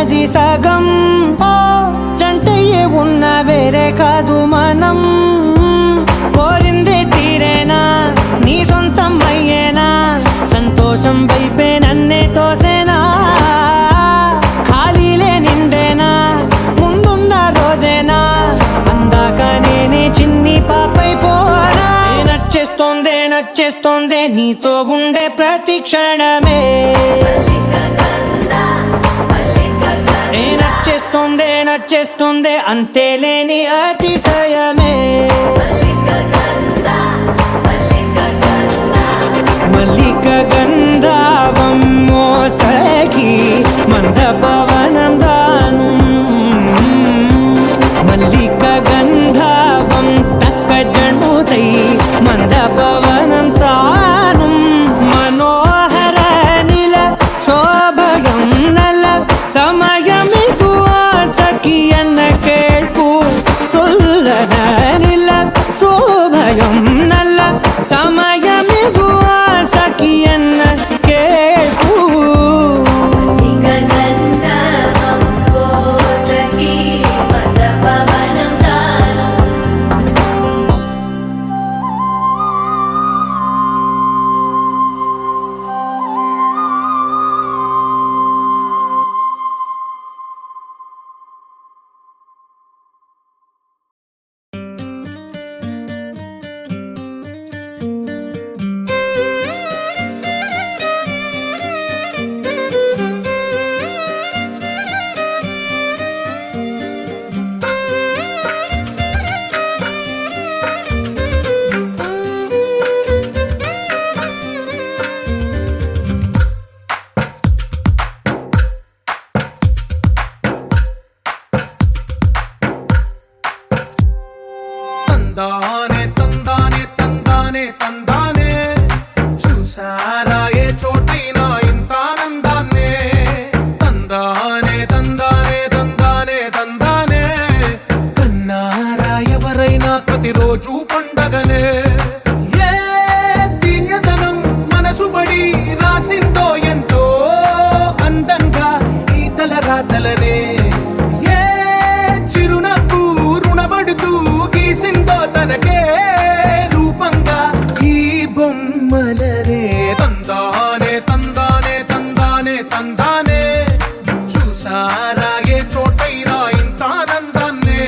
ఉన్నది సగం. ఓ జంటయ్యే ఉన్న వేరే కాదు మనం. కోరిందే తీరేనా నీ సొంతం అయ్యేనా, సంతోషం వైపే నన్నే తోసేనా, ఖాళీలే నిండేనా, ముందుందా రోజేనా, అందాక నేనే చిన్ని పాపైపోనా. నచ్చేస్తోందే నచ్చేస్తోందే నీతో ఉండే ప్రతి క్షణమే. నచ్చేస్తోందే నచ్చేస్తోందే అంతేలేని అతిశయమే. మల్లిక గంధావం మోసగి మందపవనం దాను. మల్లిక గంధావం తక్క జండుతై మందపవనం తాను. మనోహర నిల శోభయం నల సమయమిగు సఖియన్న కేൾపు చొల్లన నిల శోభయం నల్ల సమయమిగు సఖియన్న కేൾపు. తందానే తందానే తందానే తందానే చూసారా ఏ చోటైనా ఇంత ఆనందాన్నే. తందానే తందానే తందానే తందానే కన్నారా ఎవరైనా ప్రతిరోజు పండగనే. ఏ తీయదనం మనసు పడి రాసిందో ఎంతో అందంగా ఈ తల రాతలనే. ఏ చిరునవ్వు రుణపడుతూ గీసిందో తనకే రూపంగా ఈ బొమ్మలనే. తందానే తందానే తందానే తందానే చూసారా ఏ చోటైనా ఇంత ఆనందాన్నే.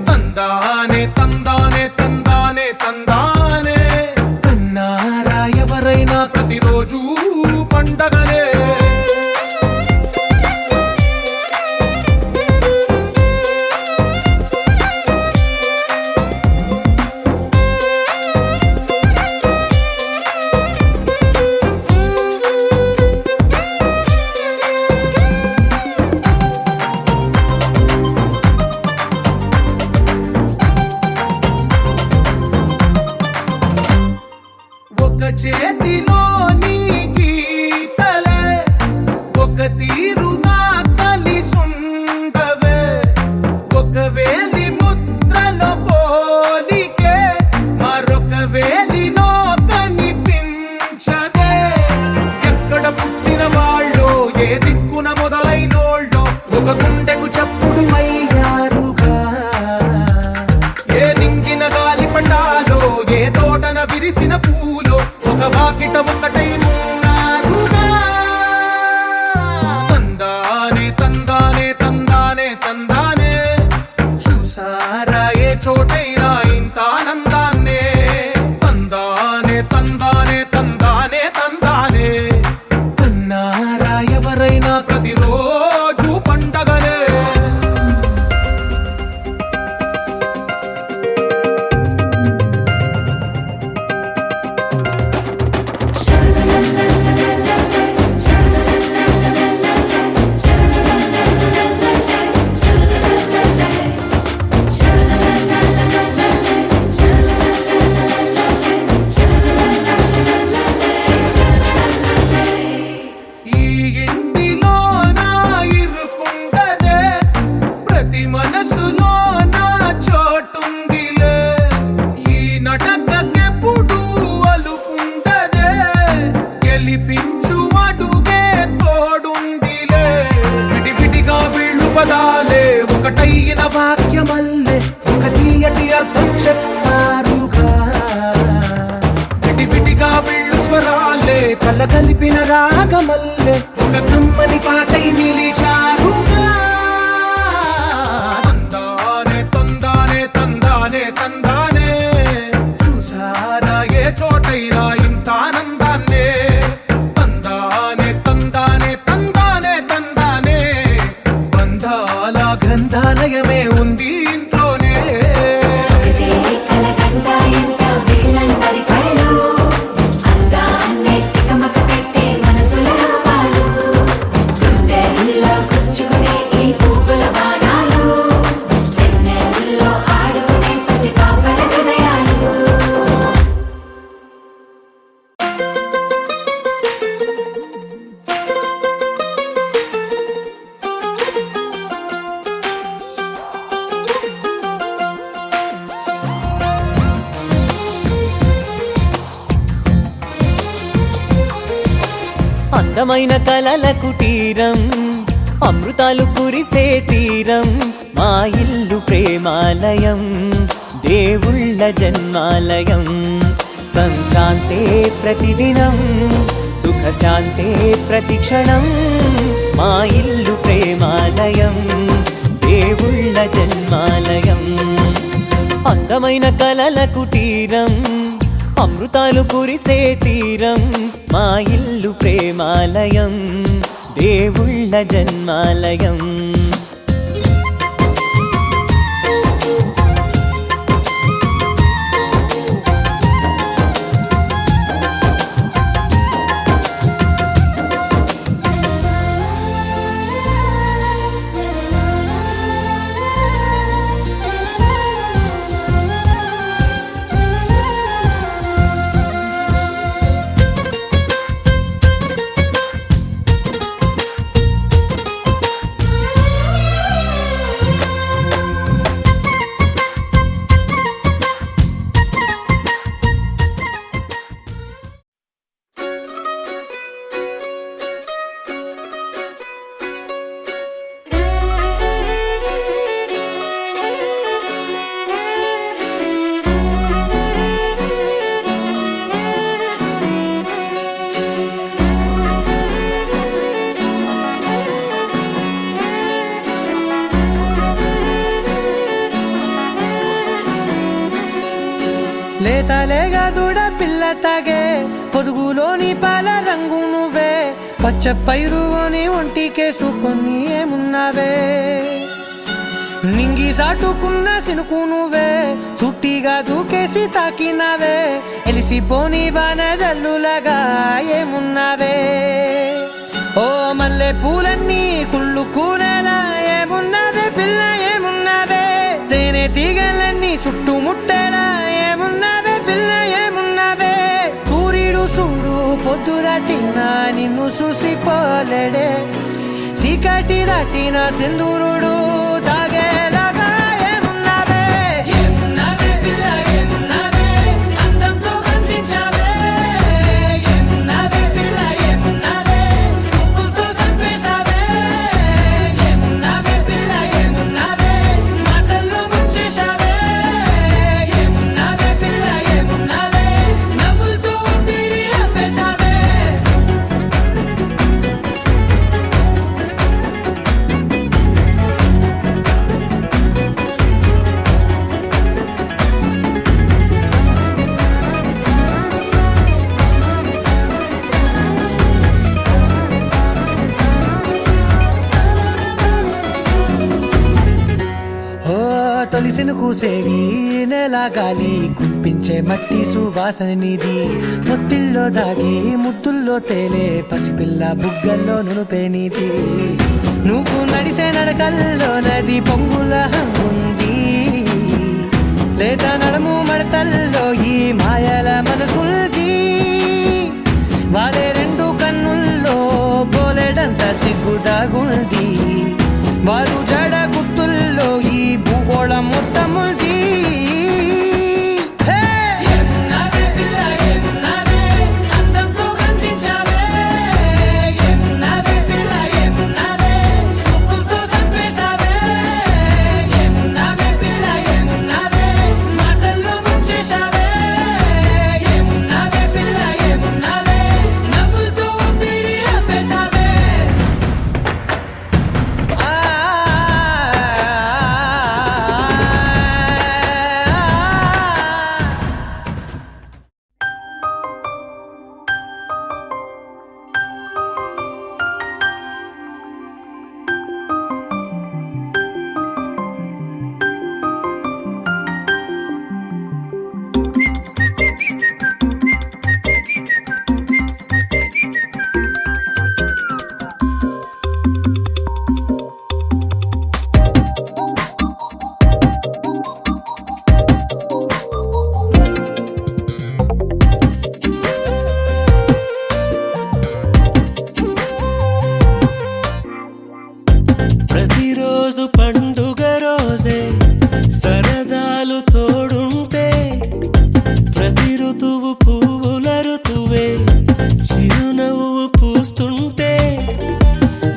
తందానే తందానే తందానే తందానే కన్నారా ఎవరైనా ప్రతిరోజు పండగనే. ఒక చేతిలో నీ గీతలే ఒక తీరుగా కలిసుండవే. ఒక వేలి ముద్రలో పోలికే మరొక వేలిలో కనిపించదే. ఎక్కడ పుట్టిన వాళ్ళో ఏ దిక్కున మొదలైనోళ్ళో ఒక గుండెకు చప్పుడు అయ్యారుగా. ఏ నింగిన గాలి పటాలో ఏ తోటన విరిసిన పూలో ఒక వాకిట ఒకటై ఉన్నారుగా. తందానే తందానే తందానే తందానే చూసారా ఏ చోటైనా ఇంత ఆనందాన్నే. తందానే తందానే తందానే తందానే కన్నారా ఎవరైనా ప్రతిరోజు పండగనే. Sha-la-la, ఒకటైన వాక్యమల్లే ఒక తీయటి అర్థం చెప్పారుగా విడివిడిగా వెళ్ళు స్వరాలే కల కలిపిన రాగమల్లే ఒక కమ్మని పాటై నిలిచారుగా తందానే తందానే తందానే తందానే చూసారా ఏ చోటైనా ఇంత ఆనందాన్నే తందానే తందానే తందానే తందానే బంధాల గ్రంథాలయమే ఉంది ఇంట్లోనే ఒకటే కలగంట ఎంత వీళ్ళందరి కళ్ళు అందాన్నే తికమక పెట్టే మనసుల రూపాలు గుండెల్లో గుచ్చుకునే ఈ పువ్వుల బాణాలు వెన్నెల్లో ఆడుకునే పసిపాపల హృదయాలు అందమైన కలల కుటీరం అమృతాలు కురిసే తీరం మా ఇల్లు ప్రేమాలయం దేవుళ్ళ జన్మాలయం సంక్రాంతే ప్రతిదినం సుఖశాంతే ప్రతిక్షణం మా ఇల్లు ప్రేమాలయం దేవుళ్ళ జన్మాలయం అందమైన కలల కుటీరం అమృతాలు కురిసే తీరం మా ఇల్లు ప్రేమాలయం దేవుళ్ళ జన్మాలయం లేతలేగా దూడ పిల్ల తాగే పొదుగులోని పాల రంగు నువ్వే పచ్చ పైరుని ఒంటికేసుకొని ఏమున్నావే నింగి సాటుకున్న సినుకు నువ్వే చుట్టిగా దూకేసి తాకినావే ఎలిసిపోని వాన జల్లులగా ఏమున్నావే ఓ మల్లె పూలన్నీ కుళ్ళు కూరేలా ఏమున్నావే పిల్ల ఏమున్నావే తేనె తీగలన్నీ చుట్టుముట్టేలా ఏమున్నావే పిల్ల ఏమున్నావే సూర్యుడు చూడు పొద్దురాటిన నిన్ను చూసిపోలేడే చీకటి దాటిన సింధూరుడు తాగేలాగా ఏమున్నావే ఏమున్నావే పిల్ల ఏమున్నావే అందంతో కనిపించావే ఏమున్నావే పిల్ల ఏమున్నావే సుక్కుతో చంపేశావే ఏమున్నావే పిల్ల ఏమున్నావే మాటల్లో ముంచేశావే ఏమున్నావే పిల్ల ఏమున్నావే నవ్వులతో ఊపిరి ఆపేశావే తొలిసిన కూసేగి నెల గాలి కుప్పించే మట్టి సువాసన నీది ముత్తిల్లో దాగి ముద్దుల్లో తేలే పసిపిల్ల బుగ్గల్లో నునుపే నీది నువ్వు నడిసే నడకల్లో నది పొంగుల హంగుంది లేత నడము మడతల్లో ఈ మాయల మనసుంది వాలే రెండు కన్నుల్లో బోలెడంత సిగ్గుదాగుంది వారు జడ గుర్తుల్లో ఈ భూగోళం మొత్తముంది ఏమున్నావే పిల్ల ఏమున్నావే అందంతో కనిపించావే ఏమున్నావే పిల్ల ఏమున్నావే సుక్కుతో చంపేశావే ప్రతిరోజు పండుగ రోజే సరదాలు తోడుంటే ప్రతి ఋతువు పువ్వుల ఋతువే చిరునవ్వు పూస్తుంటే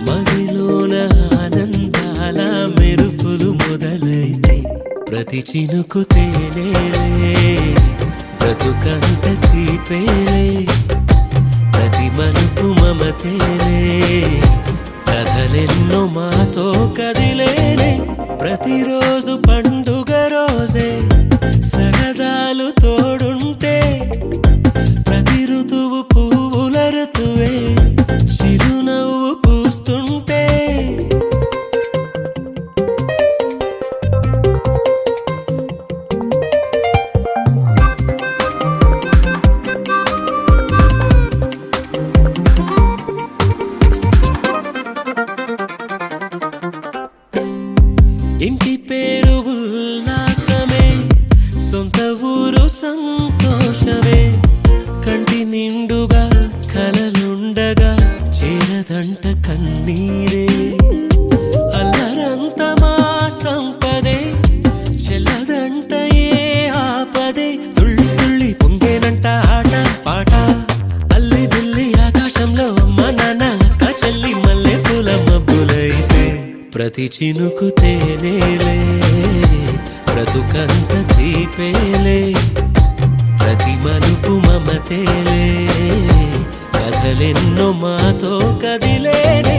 మదిలోన ఆనందాల మెరుపులు మొదలైతే ప్రతి చినుకు తేనేలే బ్రతుకంత తీపేలే ప్రతి మలుపు మమతేలే కథలెన్నో మాతో కదిలేనే ప్రతిరోజు పండుగ రోజే సరదాలు తోడుంటే ప్రతి ఋతువు పువ్వుల ఋతువే చిరునవ్వు పూస్తుంటే ఇంటి పేరు ఉల్లాసమే సొంత ఊరు సంతోషమే కంటి నిండుగా కలలుండగా చేరదంట కన్నీరే అల్లరంత మా సంపదే చెల్లదంట ఏ ఆపదే తుళ్ళి తుళ్ళి పొంగేనంట ఆట పాట అల్లి బిల్లి ఆకాశంలో అమ్మ నాన్న అక్క చెల్లి మల్లె పూల మబ్బులైతే ప్రతి చినుకు తేనేలే బ్రతుకంత తీపేలే ప్రతి మలుపు మమతేలే కథలెన్నో మాతో కదిలేనే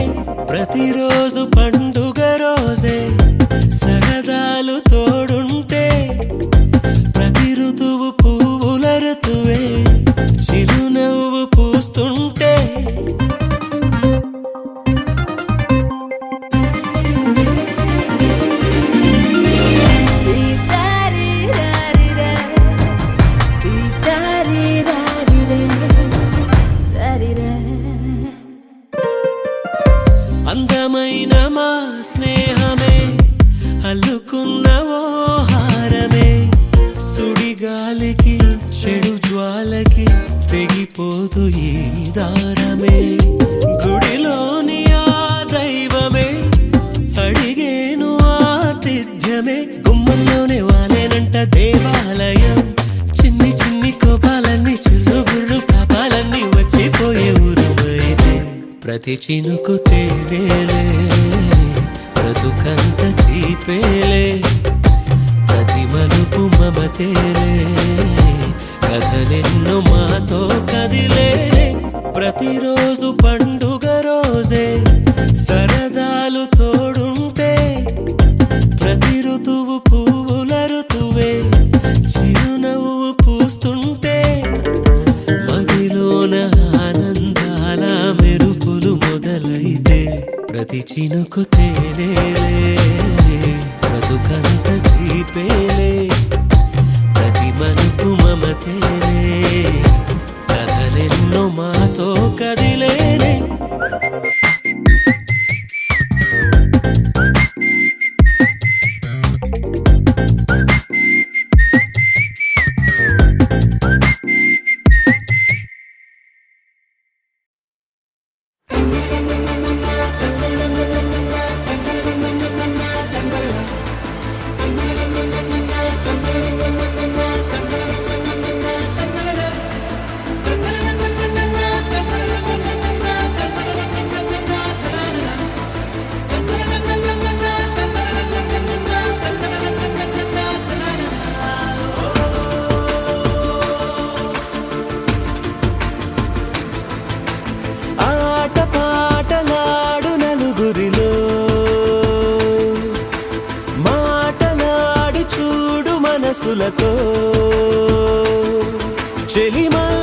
ప్రతిరోజు పండుగ రోజే సరదాలు తోడుంటే ప్రతి ఋతువు పువ్వుల ఋతువే చిరునవ్వు పూస్తుంటే అందమైన మా స్నేహమే అల్లుకున్న ఓ హారమే సుడిగాలికి చెడు జ్వాలకి తెగిపోదు ఈ దారమే గుడిలోని ఆ దైవమే అడిగేను ఆతిథ్యమే గుమ్మంలోనే వాలేనంట దేవాలయం చిన్ని చిన్ని కోపాలన్నీ చిల్లు బుర్రు పాపాలన్నీ వచ్చిపోయే ఊరుమైతే ప్రతి చినుకు తేనేలే బ్రతుకంత తీపేలే ప్రతి మలుపు మమతేలే కథలెన్నో మాతో కదిలేనే ప్రతిరోజు పండుగ రోజే సరదాలు తోడుంటే ప్రతి ఋతువు పువ్వుల ఋతువే చిరునవ్వు పూస్తుంటే మదిలోన ఆనందాల మెరుపులు మొదలైతే ప్రతి చినుకు తేనేలే బ్రతుకంత తీపేలే ప్రతి మలుపు మమతేలే కథలెన్నో మాతో కదిలేనే మనసులతో చెలిమల్